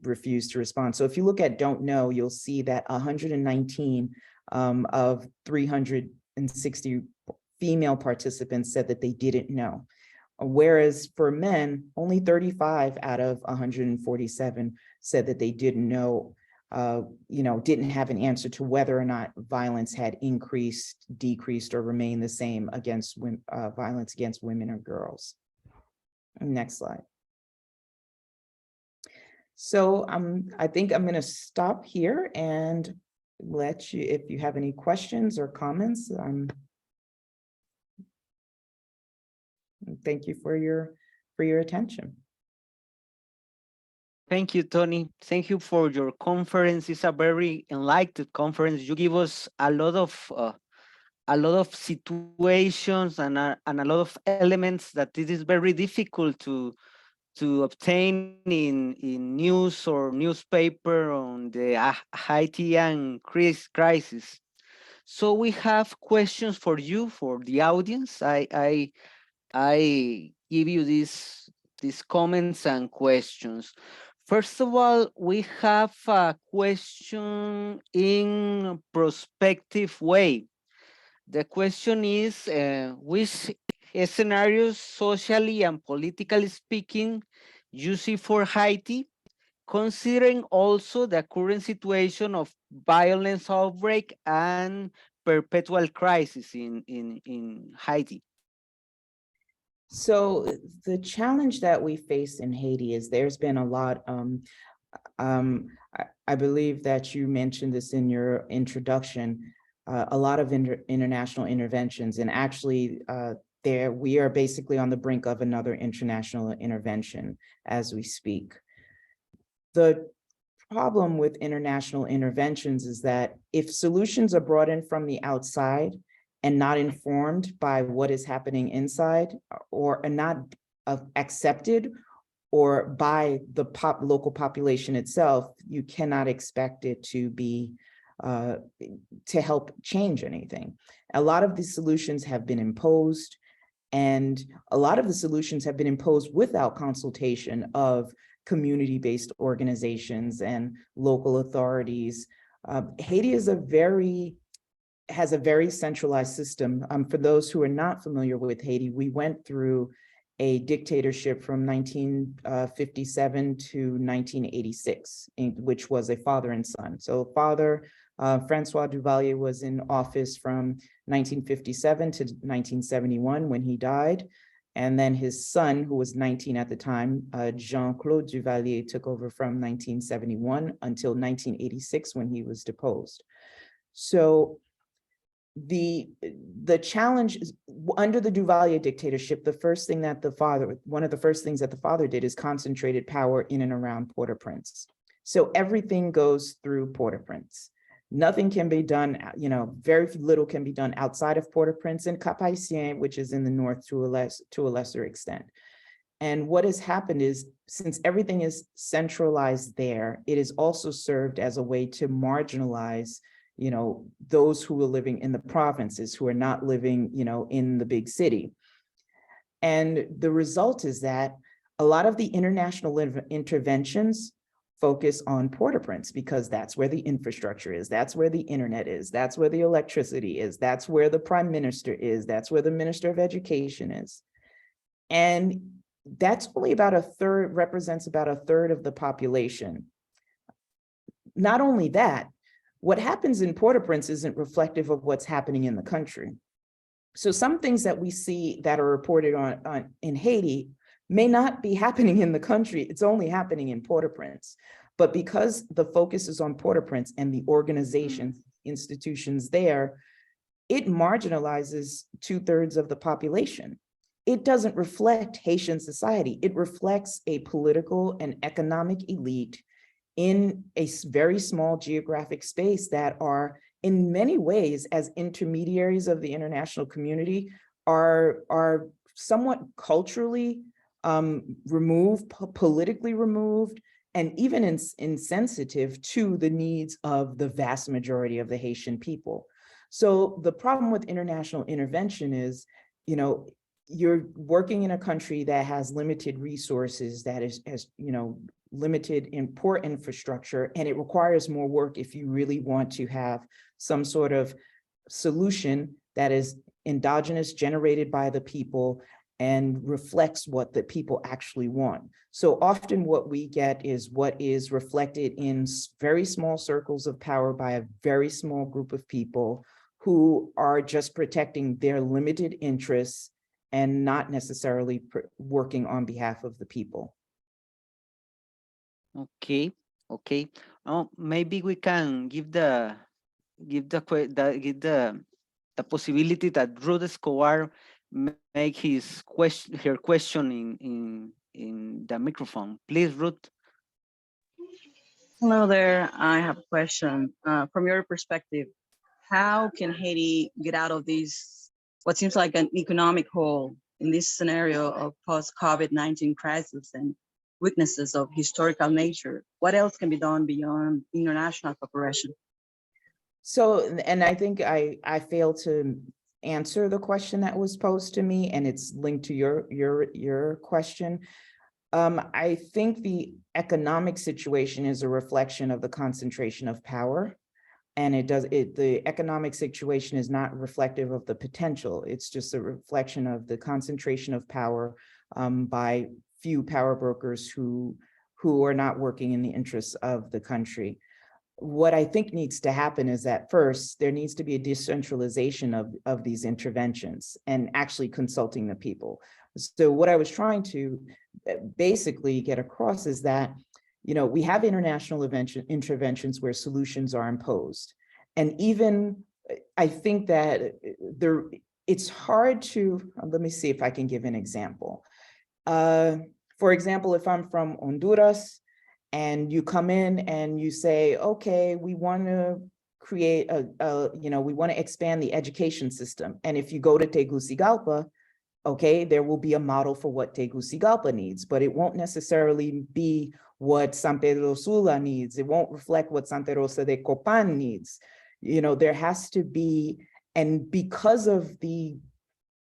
refused to respond. So if you look at don't know, you'll see that 119 of 300 160 female participants said that they didn't know. Whereas for men, only 35 out of 147 said that they didn't know, didn't have an answer to whether or not violence had increased, decreased, or remained the same against violence against women or girls. Next slide. So I think I'm going to stop here and let you, if you have any questions or comments, thank you for your attention. Thank you, Tony. Thank you for your conference. It's a very enlightened conference. You give us a lot of situations and a lot of elements that it is very difficult to obtain in news or newspaper on the Haitian crisis. So we have questions for you, for the audience. I give you these comments and questions. First of all, we have a question in prospective way. The question is, which scenarios, socially and politically speaking, you see for Haiti, considering also the current situation of violence outbreak and perpetual crisis in Haiti? So the challenge that we face in Haiti is there's been a lot, I believe that you mentioned this in your introduction, a lot of international interventions, and actually we are basically on the brink of another international intervention as we speak. The problem with international interventions is that if solutions are brought in from the outside and not informed by what is happening inside, or are not accepted or by the local population itself, you cannot expect it to be to help change anything. A lot of these solutions have been imposed, and a lot of the solutions have been imposed without consultation of community-based organizations and local authorities. Haiti is has a very centralized system. For those who are not familiar with Haiti, we went through a dictatorship from 1957 to 1986, which was a father and son. So father, Francois Duvalier, was in office from 1957 to 1971 when he died. And then his son, who was 19 at the time, Jean-Claude Duvalier, took over from 1971 until 1986 when he was deposed. So the challenge is, under the Duvalier dictatorship, one of the first things that the father did is concentrated power in and around Port-au-Prince. So everything goes through Port-au-Prince. Nothing can be done, very little can be done outside of Port-au-Prince and Cap-Haïtien, which is in the north to a lesser extent. And what has happened is, since everything is centralized there, it is also served as a way to marginalize those who are living in the provinces, who are not living, in the big city. And the result is that a lot of the international interventions focus on Port-au-Prince because that's where the infrastructure is, that's where the internet is, that's where the electricity is, that's where the prime minister is, that's where the minister of education is. And that's only represents about a third of the population. Not only that, what happens in Port-au-Prince isn't reflective of what's happening in the country. So some things that we see that are reported on in Haiti may not be happening in the country, it's only happening in Port-au-Prince. But because the focus is on Port-au-Prince and the organizations, institutions there, it marginalizes 2/3 of the population. It doesn't reflect Haitian society. It reflects a political and economic elite in a very small geographic space that are, in many ways, as intermediaries of the international community, are somewhat culturally removed, politically removed, and even insensitive to the needs of the vast majority of the Haitian people. So the problem with international intervention is, you're working in a country that has limited resources, that has limited in poor infrastructure, and it requires more work if you really want to have some sort of solution that is endogenous, generated by the people, and reflects what the people actually want. So often what we get is what is reflected in very small circles of power by a very small group of people who are just protecting their limited interests and not necessarily working on behalf of the people. Okay, okay. Oh, maybe we can give the possibility that Ruth Escobar make her question in the microphone. Please, Ruth. Hello there. I have a question. From your perspective, how can Haiti get out of this, what seems like an economic hole in this scenario of post-COVID-19 crisis and weaknesses of historical nature? What else can be done beyond international cooperation? So, and I think I failed to answer the question that was posed to me, and it's linked to your question. I think the economic situation is a reflection of the concentration of power, and the economic situation is not reflective of the potential. It's just a reflection of the concentration of power by few power brokers who are not working in the interests of the country. What I think needs to happen is that first, there needs to be a decentralization of these interventions and actually consulting the people. So what I was trying to basically get across is that, we have international interventions where solutions are imposed. And even, I think that it's hard to, let me see if I can give an example. For example, if I'm from Honduras, and you come in and you say, okay, we want to create we want to expand the education system. And if you go to Tegucigalpa, okay, there will be a model for what Tegucigalpa needs, but it won't necessarily be what San Pedro Sula needs. It won't reflect what Santa Rosa de Copan needs. There has to be, and because of the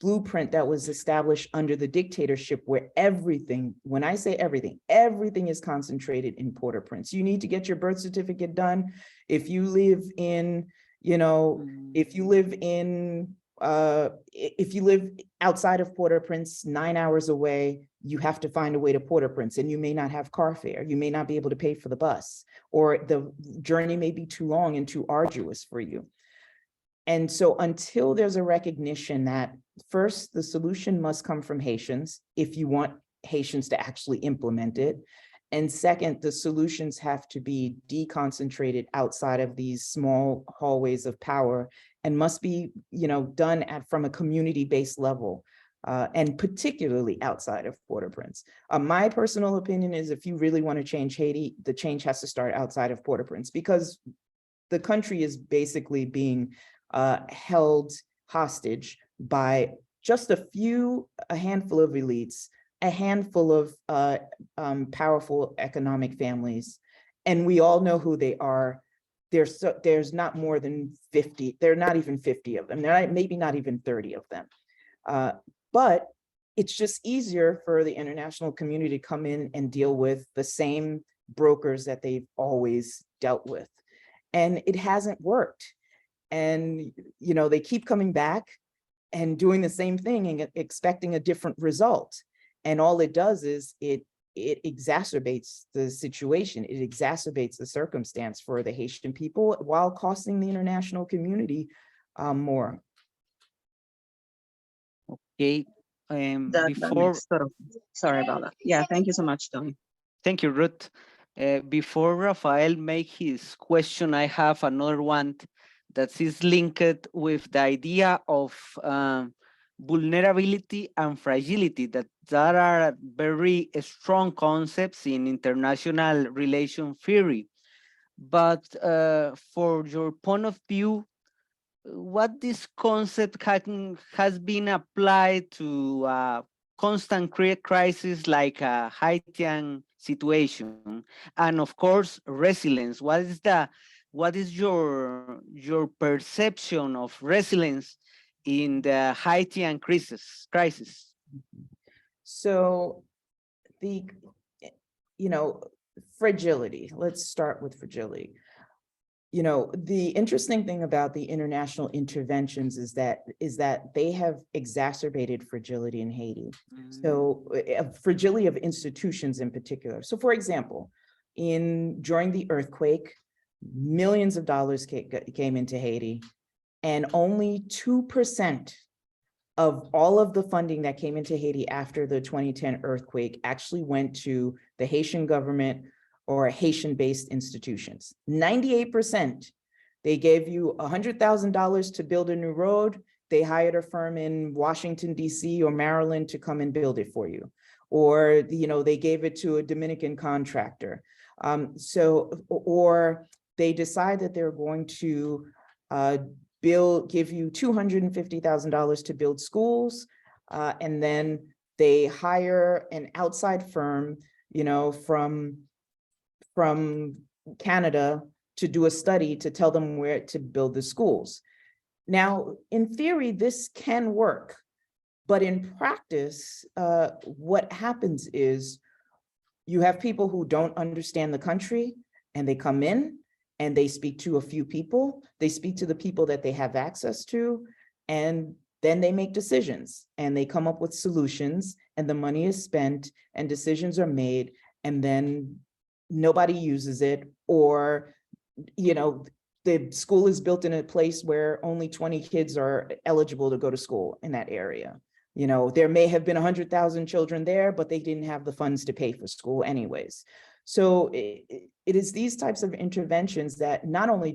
blueprint that was established under the dictatorship, where everything, when I say everything, everything is concentrated in Port-au-Prince. You need to get your birth certificate done. If you live in, if you live outside of Port-au-Prince, 9 hours away, you have to find a way to Port-au-Prince, and you may not have car fare. You may not be able to pay for the bus, or the journey may be too long and too arduous for you. And so until there's a recognition that first, the solution must come from Haitians if you want Haitians to actually implement it. And second, the solutions have to be deconcentrated outside of these small hallways of power and must be, done from a community-based level, and particularly outside of Port-au-Prince. My personal opinion is if you really want to change Haiti, the change has to start outside of Port-au-Prince, because the country is basically being held hostage by just a handful of elites, a handful of powerful economic families, and we all know who they are. There's not more than 50. There are not even 50 of them. There are maybe not even 30 of them. But it's just easier for the international community to come in and deal with the same brokers that they've always dealt with, and it hasn't worked. And they keep coming back and doing the same thing and expecting a different result. And all it does is it exacerbates the situation. It exacerbates the circumstance for the Haitian people while costing the international community more. Okay. Sorry about that. Yeah, thank you so much, Tony. Thank you, Ruth. Before Rafael make his question, I have another one that is linked with the idea of vulnerability and fragility, that are very strong concepts in international relation theory. But for your point of view, what this concept has been applied to constant crisis like a Haitian situation, and of course resilience. What is your perception of resilience in the Haitian crisis? So the fragility, let's start with fragility. you know, the interesting thing about the international interventions is that they have exacerbated fragility in Haiti. So fragility of institutions in particular. So for example, during the earthquake, millions of dollars came into Haiti, and only 2% of all of the funding that came into Haiti after the 2010 earthquake actually went to the Haitian government or Haitian-based institutions. 98%, they gave you $100,000 to build a new road. They hired a firm in Washington, DC or Maryland to come and build it for you. Or, you know, they gave it to a Dominican contractor. Or they decide that they're going to give you $250,000 to build schools, and then they hire an outside firm, you know, from Canada to do a study to tell them where to build the schools. Now, in theory, this can work, but in practice, what happens is you have people who don't understand the country, and they come in and they speak to a few people. They speak to the people that they have access to, and then they make decisions and they come up with solutions, and the money is spent and decisions are made, and then nobody uses it. Or, you know, the school is built in a place where only 20 kids are eligible to go to school in that area. You know, there may have been 100,000 children there, but they didn't have the funds to pay for school anyways. So it is these types of interventions that not only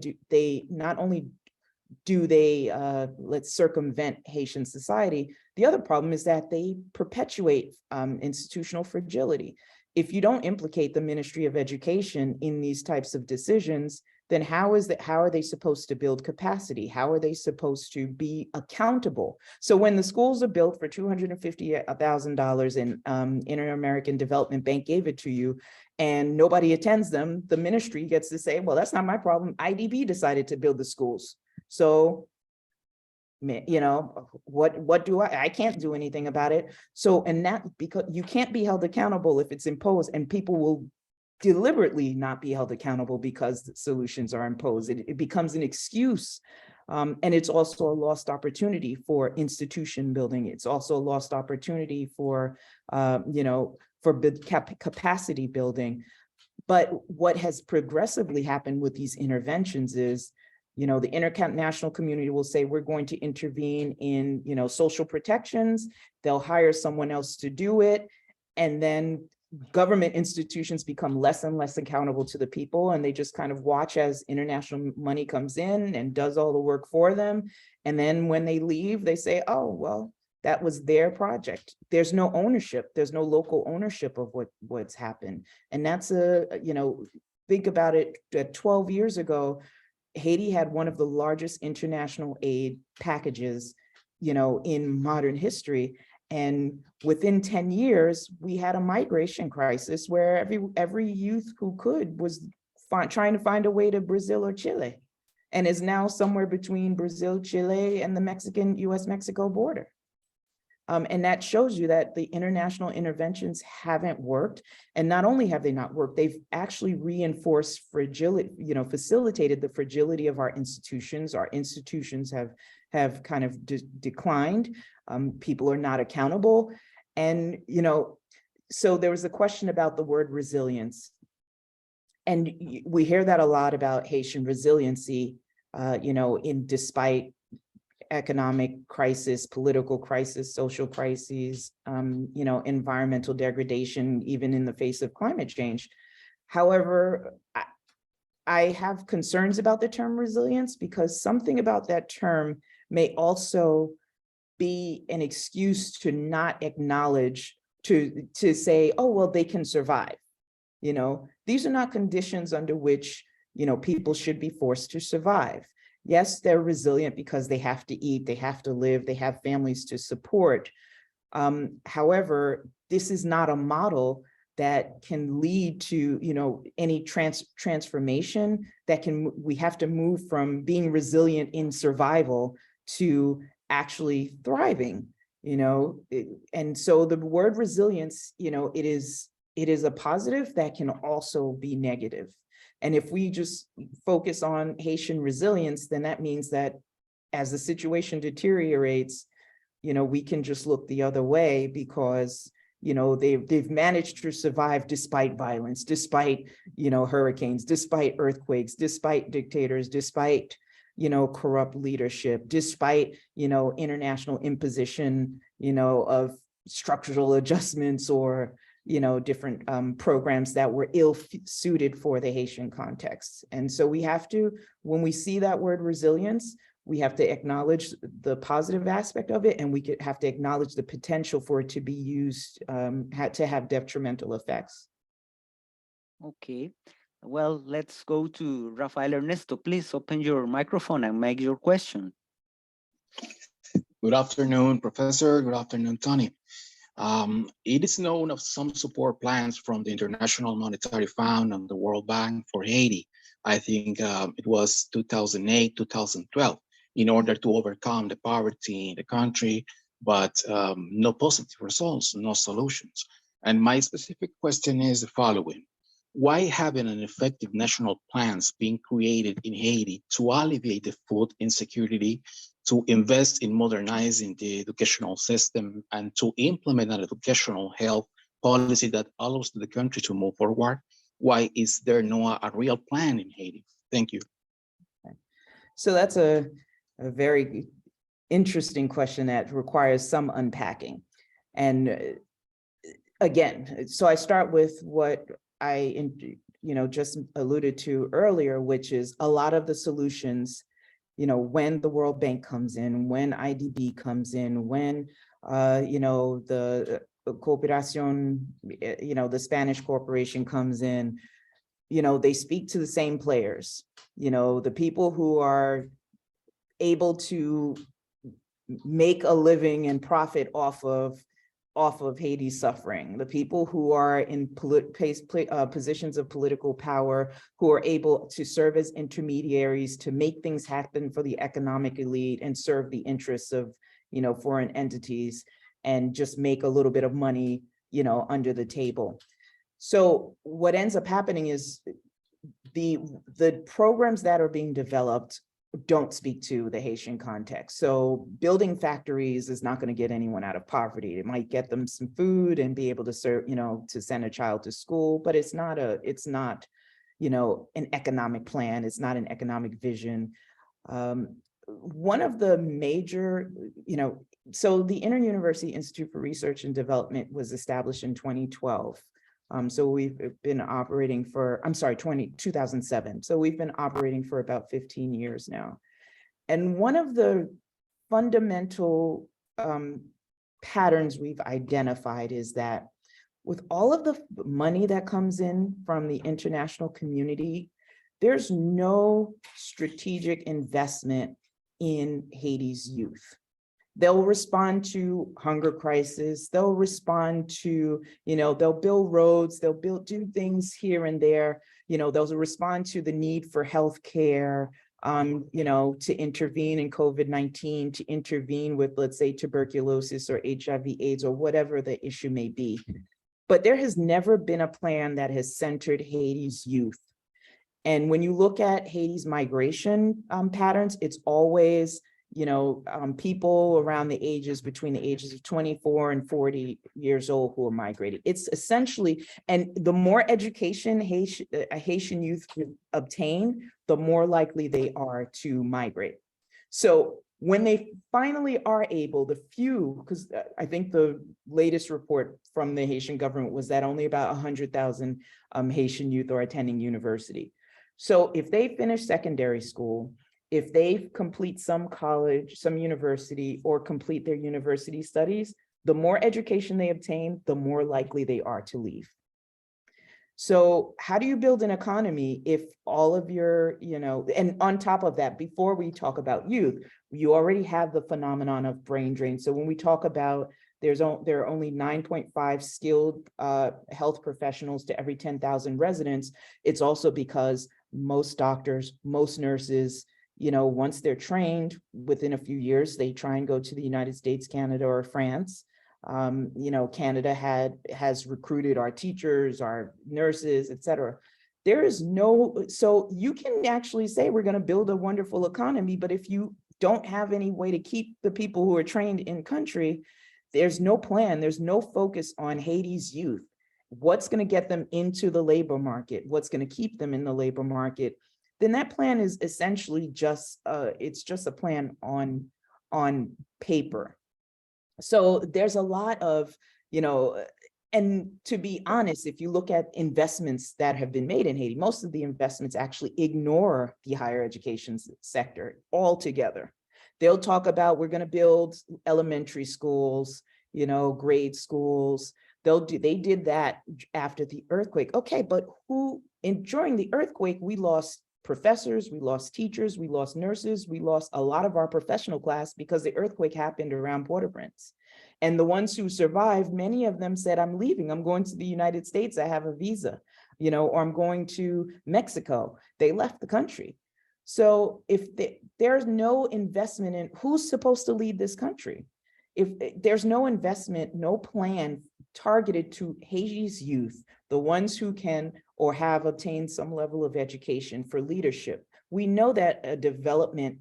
do they let's circumvent Haitian society, the other problem is that they perpetuate institutional fragility. If you don't implicate the Ministry of Education in these types of decisions, then how are they supposed to build capacity? How are they supposed to be accountable? So when the schools are built for $250,000 and Inter-American Development Bank gave it to you, and nobody attends them, the ministry gets to say, well, that's not my problem. IDB decided to build the schools. So, you know, what do I can't do anything about it. So, and that, because you can't be held accountable if it's imposed, and people will deliberately not be held accountable because the solutions are imposed. It becomes an excuse. And it's also a lost opportunity for institution building. It's also a lost opportunity for, you know, for capacity building. But what has progressively happened with these interventions is, you know, the international community will say, we're going to intervene in, you know, social protections. They'll hire someone else to do it. And then government institutions become less and less accountable to the people, and they just kind of watch as international money comes in and does all the work for them. And then when they leave, they say, oh, well, that was their project. There's no ownership. There's no local ownership of what's happened. And that's you know, think about it, 12 years ago, Haiti had one of the largest international aid packages, you know, in modern history. And within 10 years, we had a migration crisis where every youth who could was trying to find a way to Brazil or Chile, and is now somewhere between Brazil, Chile, and the US-Mexico border. And that shows you that the international interventions haven't worked. And not only have they not worked, they've actually reinforced fragility, you know, facilitated the fragility of our institutions. Our institutions have kind of declined. People are not accountable. And, you know, so there was a question about the word resilience. And we hear that a lot about Haitian resiliency, you know, despite economic crisis, political crisis, social crises, you know, environmental degradation, even in the face of climate change. However, I have concerns about the term resilience, because something about that term may also be an excuse to not acknowledge, to say, oh, well, they can survive. You know, these are not conditions under which, you know, people should be forced to survive. Yes, they're resilient because they have to eat, they have to live, they have families to support. However, this is not a model that can lead to, you know, any transformation that we have to move from being resilient in survival to actually thriving, you know. And so the word resilience, you know, it is a positive that can also be negative. And if we just focus on Haitian resilience, then that means that as the situation deteriorates, we can just look the other way because, they've managed to survive despite violence, despite, hurricanes, despite earthquakes, despite dictators, despite, corrupt leadership, despite, international imposition, of structural adjustments or, different programs that were ill-suited for the Haitian context. And so we have to, when we see that word resilience, we have to acknowledge the positive aspect of it, and we have to acknowledge the potential for it to be used, to have detrimental effects. Okay, well, let's go to Rafael Ernesto. Please open your microphone and make your question. Good afternoon, Professor. Good afternoon, Tony. It is known of some support plans from the International Monetary Fund and the World Bank for Haiti. I think it was 2008, 2012, in order to overcome the poverty in the country, but no positive results, no solutions. And my specific question is the following. Why haven't an effective national plans being created in Haiti to alleviate the food insecurity, to invest in modernizing the educational system, and to implement an educational health policy that allows the country to move forward? Why is there no a real plan in Haiti? Thank you. So that's a very interesting question that requires some unpacking. And again, so I start with what I just alluded to earlier, which is a lot of the solutions, when the World Bank comes in, when IDB comes in, when, the Cooperación, the Spanish corporation comes in, they speak to the same players, the people who are able to make a living and profit off of Haiti's suffering, the people who are in positions of political power, who are able to serve as intermediaries to make things happen for the economic elite and serve the interests of, foreign entities and just make a little bit of money, under the table. So what ends up happening is the programs that are being developed don't speak to the Haitian context. So building factories is not going to get anyone out of poverty. It might get them some food and be able to serve, to send a child to school, but it's not an economic plan. It's not an economic vision. One of the major, so the Inter-University Institute for Research and Development was established in 2012. So we've been operating for, 2007. So we've been operating for about 15 years now. And one of the fundamental patterns we've identified is that with all of the money that comes in from the international community, there's no strategic investment in Haiti's youth. They'll respond to hunger crisis. They'll respond to, they'll build roads, they'll do things here and there. They'll respond to the need for healthcare, to intervene in COVID-19, to intervene with, let's say, tuberculosis or HIV/AIDS or whatever the issue may be. But there has never been a plan that has centered Haiti's youth. And when you look at Haiti's migration patterns, it's always people around between the ages of 24 and 40 years old who are migrating. It's essentially, and the more education Haitian youth obtain, the more likely they are to migrate. So when they finally are able, the few, because I think the latest report from the Haitian government was that only about 100,000 Haitian youth are attending university. So if they finish secondary school, if they complete some college, some university, or complete their university studies, the more education they obtain, the more likely they are to leave. So how do you build an economy if all of your, and on top of that, before we talk about youth, you already have the phenomenon of brain drain. So when we talk about there are only 9.5 skilled health professionals to every 10,000 residents, it's also because most doctors, most nurses, once they're trained, within a few years, they try and go to the United States, Canada, or France. Canada has recruited our teachers, our nurses, et cetera. There is no, so you can actually say we're going to build a wonderful economy, but if you don't have any way to keep the people who are trained in country, there's no plan, there's no focus on Haiti's youth. What's going to get them into the labor market? What's going to keep them in the labor market? Then that plan is essentially just, it's just a plan on paper. So there's a lot of, you know, and to be honest, if you look at investments that have been made in Haiti, most of the investments actually ignore the higher education sector altogether. They'll talk about, we're going to build elementary schools, you know, grade schools. They did that after the earthquake. Okay, but during the earthquake, we lost professors, we lost teachers, we lost nurses, we lost a lot of our professional class because the earthquake happened around Port-au-Prince. And the ones who survived, many of them said, I'm leaving, I'm going to the United States, I have a visa, you know, or I'm going to Mexico. They left the country. So if there's no investment in who's supposed to lead this country, if there's no investment, no plan targeted to Haiti's youth, the ones who can or have obtained some level of education for leadership, we know that a development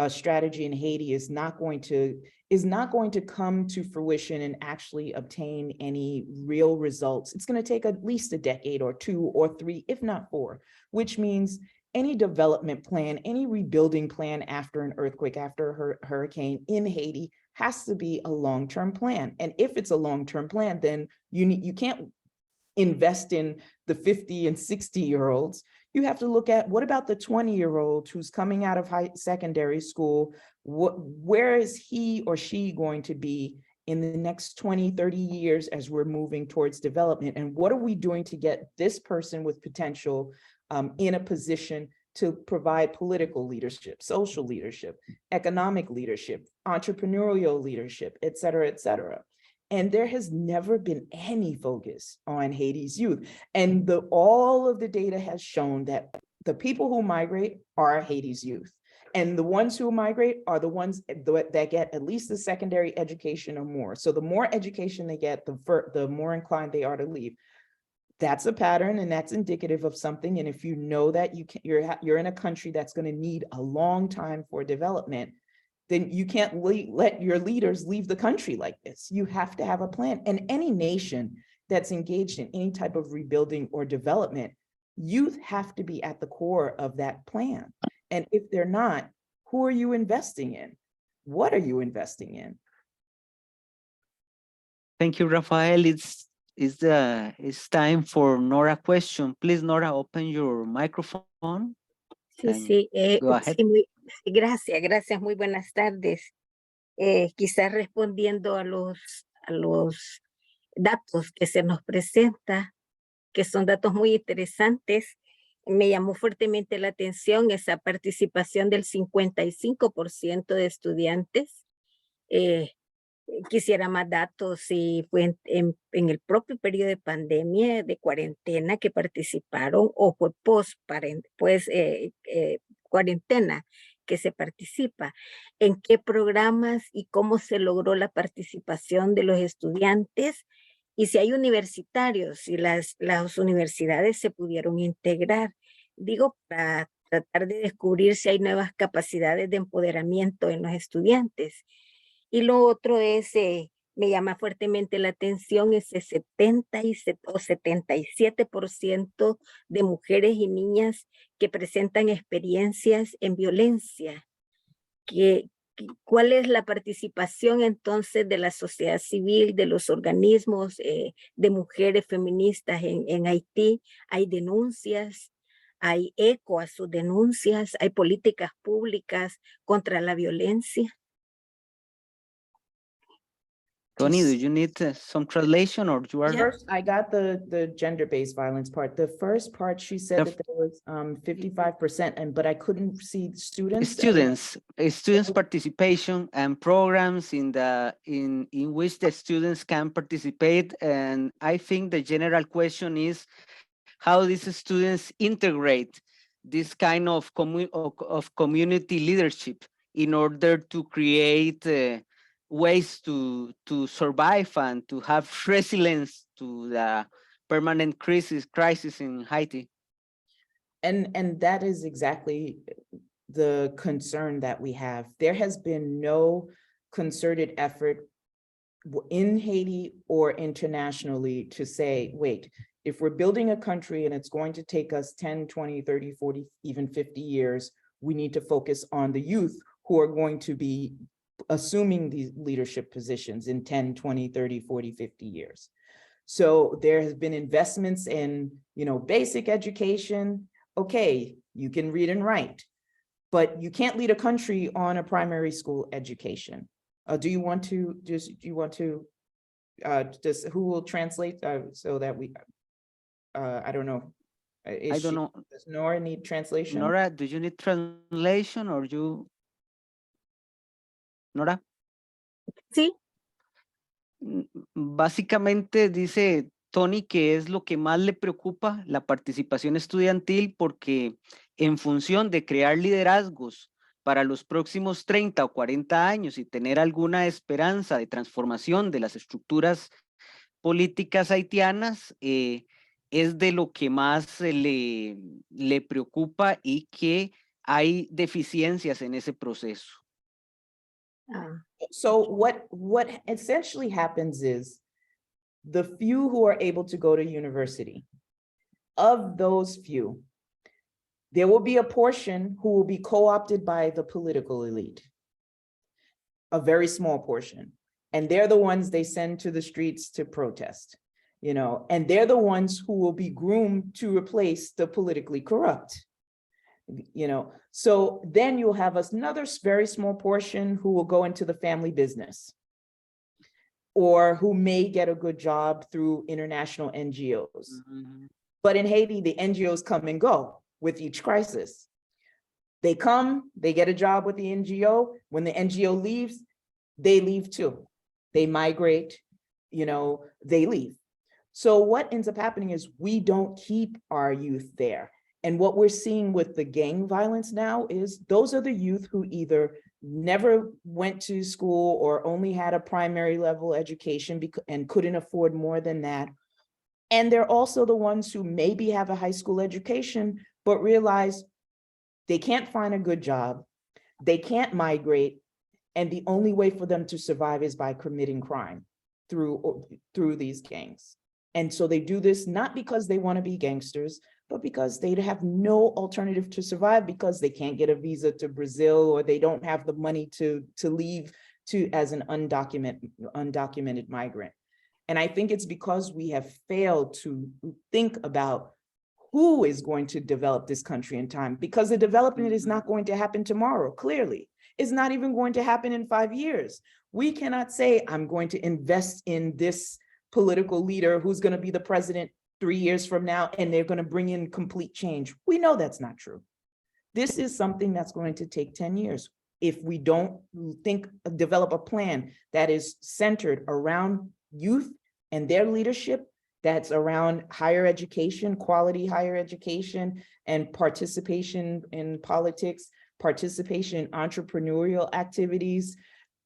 strategy in Haiti is not going to come to fruition and actually obtain any real results. It's going to take at least a decade or 2 or 3, if not 4, which means any development plan, any rebuilding plan after an earthquake, after a hurricane in Haiti has to be a long-term plan. And if it's a long-term plan, then you can't invest in the 50 and 60-year-olds. You have to look at, what about the 20-year-old who's coming out of secondary school? Where is he or she going to be in the next 20, 30 years as we're moving towards development? And what are we doing to get this person with potential in a position to provide political leadership, social leadership, economic leadership, entrepreneurial leadership, et cetera, et cetera. And there has never been any focus on Haiti's youth. And all of the data has shown that the people who migrate are Haiti's youth. And the ones who migrate are the ones that get at least a secondary education or more. So the more education they get, the more inclined they are to leave. That's a pattern, and that's indicative of something. And if you know that you're in a country that's going to need a long time for development, then you can't let your leaders leave the country like this. You have to have a plan. And any nation that's engaged in any type of rebuilding or development, youth have to be at the core of that plan. And if they're not, who are you investing in? What are you investing in? Thank you, Rafael. It's time for Nora question. Please, Nora, open your microphone. Sí, Go ahead. sí, gracias, muy buenas tardes. Quizás respondiendo a los datos que se nos presenta, que son datos muy interesantes, me llamó fuertemente la atención esa participación del 55% de estudiantes. Quisiera más datos si fue en el propio periodo de pandemia, de cuarentena que participaron, o fue cuarentena que se participa. ¿En qué programas y cómo se logró la participación de los estudiantes? Y si hay universitarios, si las universidades se pudieron integrar. Digo, para tratar de descubrir si hay nuevas capacidades de empoderamiento en los estudiantes. Y lo otro es, me llama fuertemente la atención, ese 77% de mujeres y niñas que presentan experiencias en violencia. ¿Cuál es la participación entonces de la sociedad civil, de los organismos de mujeres feministas en Haití? ¿Hay denuncias? ¿Hay eco a sus denuncias? ¿Hay políticas públicas contra la violencia? Tony, do you need some translation, or you are? First, I got the gender-based violence part. The first part, she said that there was 55%, but I couldn't see students. Students participation and programs in which the students can participate. And I think the general question is how these students integrate this kind of community leadership in order to create ways to survive and to have resilience to the permanent crisis in Haiti. And that is exactly the concern that we have. There has been no concerted effort in Haiti or internationally to say, wait, if we're building a country and it's going to take us 10, 20, 30, 40, even 50 years, we need to focus on the youth who are going to be assuming these leadership positions in 10, 20, 30, 40, 50 years. So there has been investments in, basic education. Okay, you can read and write, but you can't lead a country on a primary school education. Who will translate so that we, I don't know. I don't know. Does Nora need translation? Nora, do you need translation or you? Nora? Sí, Básicamente dice Tony que es lo que más le preocupa la participación estudiantil porque en función de crear liderazgos para los próximos 30 o 40 años y tener alguna esperanza de transformación de las estructuras políticas haitianas, es de lo que más le preocupa y que hay deficiencias en ese proceso. So what essentially happens is the few who are able to go to university, of those few, there will be a portion who will be co-opted by the political elite, a very small portion. And they're the ones they send to the streets to protest, and they're the ones who will be groomed to replace the politically corrupt. So then you'll have another very small portion who will go into the family business or who may get a good job through international NGOs. Mm-hmm. But in Haiti, the NGOs come and go with each crisis. They come, they get a job with the NGO. When the NGO leaves, they leave too. They migrate, they leave. So what ends up happening is we don't keep our youth there. And what we're seeing with the gang violence now is those are the youth who either never went to school or only had a primary level education and couldn't afford more than that. And they're also the ones who maybe have a high school education, but realize they can't find a good job, they can't migrate, and the only way for them to survive is by committing crime through these gangs. And so they do this not because they want to be gangsters, but because they have no alternative to survive because they can't get a visa to Brazil or they don't have the money to leave as an undocumented migrant. And I think it's because we have failed to think about who is going to develop this country in time, because the development is not going to happen tomorrow, clearly. It's not even going to happen in 5 years. We cannot say, I'm going to invest in this political leader who's going to be the president 3 years from now, and they're going to bring in complete change. We know that's not true. This is something that's going to take 10 years. If we don't develop a plan that is centered around youth and their leadership, that's around higher education, quality higher education, and participation in politics, participation in entrepreneurial activities,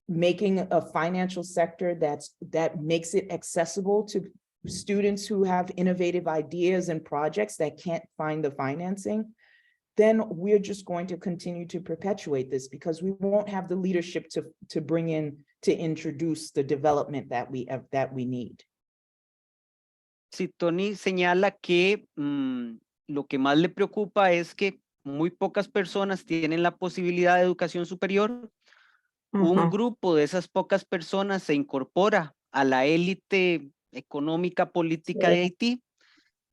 making a financial sector that makes it accessible to students who have innovative ideas and projects that can't find the financing, then we're just going to continue to perpetuate this because we won't have the leadership to bring in, to introduce the development that we need. Sí, Tony señala que lo que más le preocupa es que muy pocas personas tienen la posibilidad de educación superior. Un grupo de esas pocas personas se incorpora a la élite económica política de Haití,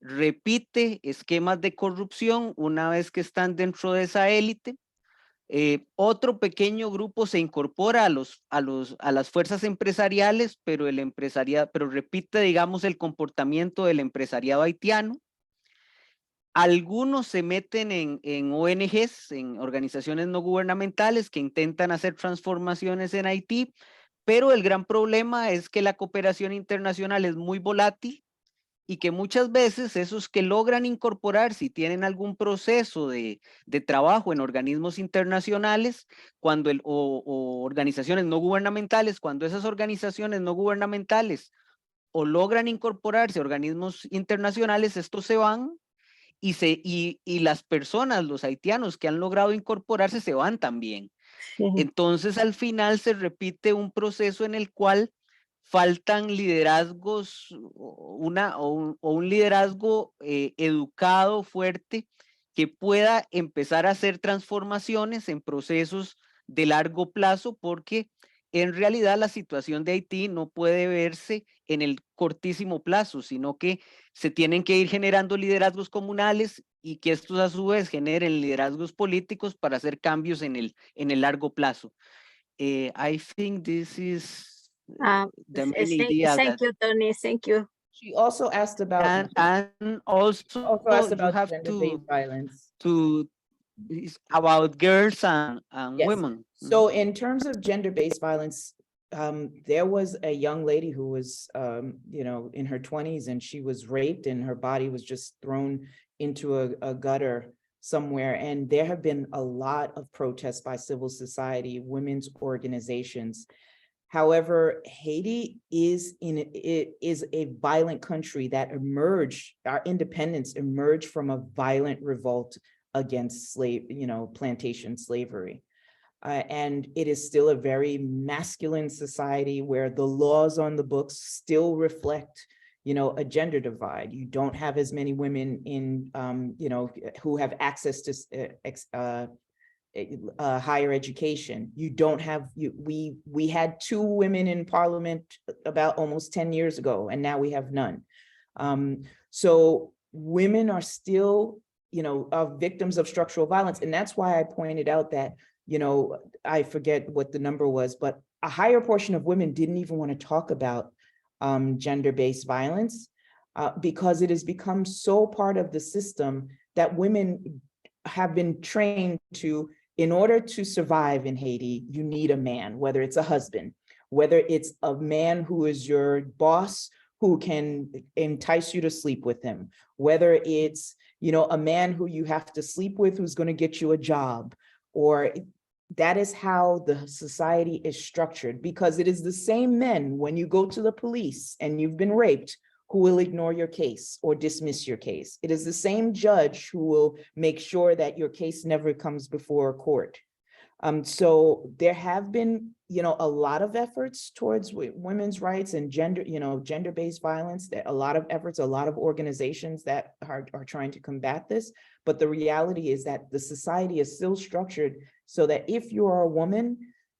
repite esquemas de corrupción una vez que están dentro de esa élite. Otro pequeño grupo se incorpora a las fuerzas empresariales, pero repite, digamos, el comportamiento del empresariado haitiano. Algunos se meten en ONGs, en organizaciones no gubernamentales que intentan hacer transformaciones en Haití, pero el gran problema es que la cooperación internacional es muy volátil y que muchas veces esos que logran incorporar, si tienen algún proceso de trabajo en organismos internacionales, o organizaciones no gubernamentales, cuando esas organizaciones no gubernamentales o logran incorporarse a organismos internacionales, estos se van y las personas, los haitianos que han logrado incorporarse se van también. Sí. Entonces al final se repite un proceso en el cual faltan liderazgos, un liderazgo educado, fuerte, que pueda empezar a hacer transformaciones en procesos de largo plazo, porque en realidad la situación de Haití no puede verse en el cortísimo plazo, sino que se tienen que ir generando liderazgos comunales y que estos a su vez generen liderazgos políticos para hacer cambios en el largo plazo. I think this is the main idea. Thank you, Tony. Thank you. She also asked about, And also you have gender-based violence. it's about girls and Yes. women. So in terms of gender-based violence, there was a young lady who was, in her 20s, and she was raped and her body was just thrown into a gutter somewhere. And there have been a lot of protests by civil society, women's organizations. However, Haiti is a violent country that emerged, our independence emerged from a violent revolt against plantation slavery. And it is still a very masculine society where the laws on the books still reflect, a gender divide. You don't have as many women in, who have access to higher education. You don't have, we had 2 women in parliament about almost 10 years ago, and now we have none. So women are still, are victims of structural violence. And that's why I pointed out that, I forget what the number was, but a higher portion of women didn't even want to talk about gender-based violence because it has become so part of the system that women have been trained to, in order to survive in Haiti, you need a man, whether it's a husband, whether it's a man who is your boss, who can entice you to sleep with him, whether it's, a man who you have to sleep with, who's going to get you a job, or that is how the society is structured, because it is the same men, when you go to the police and you've been raped, who will ignore your case or dismiss your case. It is the same judge who will make sure that your case never comes before a court. So there have been, a lot of efforts towards women's rights and gender-based violence. There are a lot of efforts, a lot of organizations that are trying to combat this. But the reality is that the society is still structured so that if you are a woman,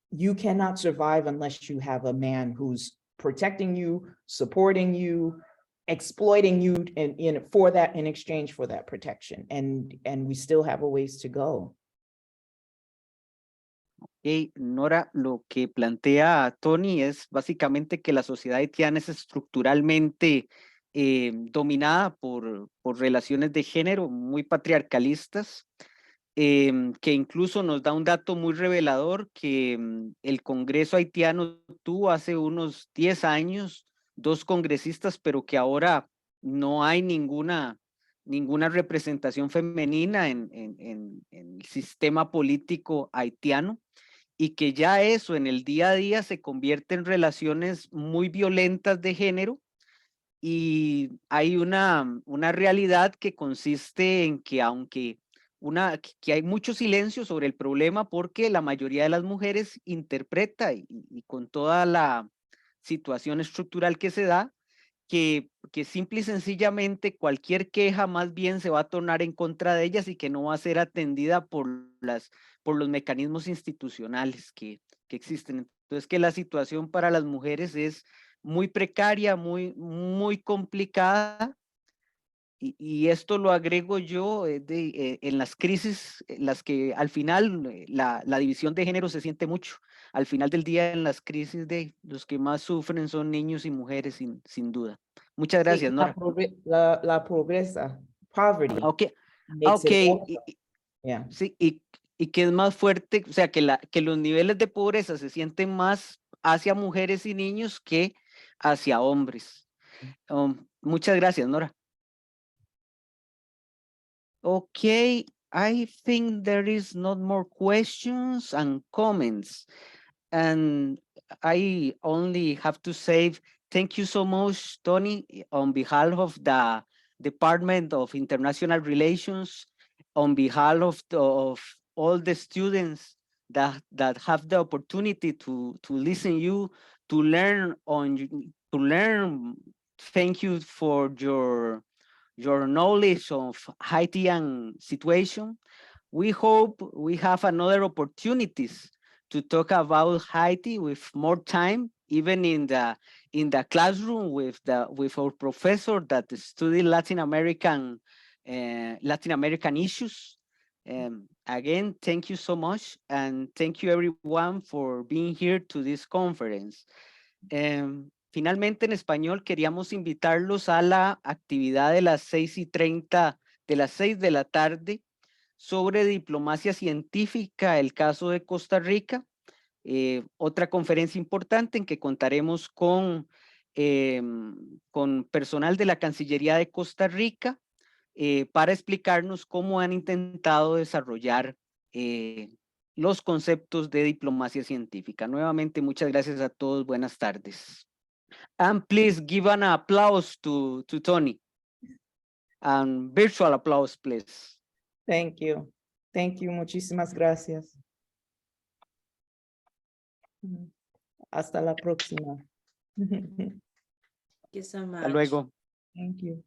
you cannot survive unless you have a man who's protecting you, supporting you, exploiting you in exchange for that protection. And we still have a ways to go. Okay, Nora, lo que plantea Tony es básicamente que la sociedad haitiana es estructuralmente dominada por relaciones de género muy patriarcalistas, que incluso nos da un dato muy revelador que el Congreso haitiano tuvo hace unos 10 años 2 congresistas, pero que ahora no hay ninguna representación femenina en el sistema político haitiano, y que ya eso en el día a día se convierte en relaciones muy violentas de género. Y hay una realidad que consiste en que aunque que hay mucho silencio sobre el problema, porque la mayoría de las mujeres interpreta y con toda la situación estructural que se da, que simple y sencillamente cualquier queja más bien se va a tornar en contra de ellas y que no va a ser atendida por los mecanismos institucionales que existen. Entonces, que la situación para las mujeres es muy precaria, muy complicada, y esto lo agrego yo en las crisis, en las que al final la división de género se siente mucho. Al final del día, en las crisis, de los que más sufren son niños y mujeres, sin duda. Muchas gracias, Sí, Nora. la pobreza, poverty. Okay. makes it also- yeah. Sí, y que es más fuerte, o sea, que los niveles de pobreza se sienten más hacia mujeres y niños que hacia hombres. Muchas gracias, Nora. Okay, I think there is not more questions and comments. And I only have to say thank you so much, Tony, on behalf of the Department of International Relations, on behalf of all the students that have the opportunity to listen you, to learn. Thank you for your knowledge of Haitian situation. We hope we have another opportunities to talk about Haiti with more time, even in the classroom with our professor that study Latin American issues. Again, thank you so much, and thank you everyone for being here to this conference. Finalmente, en español, queríamos invitarlos a la actividad de las 6:30, de las 6 de la tarde, sobre diplomacia científica, el caso de Costa Rica. Otra conferencia importante en que contaremos con personal de la Cancillería de Costa Rica para explicarnos cómo han intentado desarrollar los conceptos de diplomacia científica. Nuevamente, muchas gracias a todos. Buenas tardes. And please give an applause to Tony. And virtual applause, please. Thank you. Thank you. Muchísimas gracias. Hasta la próxima. Thank you so much. Hasta luego. Thank you.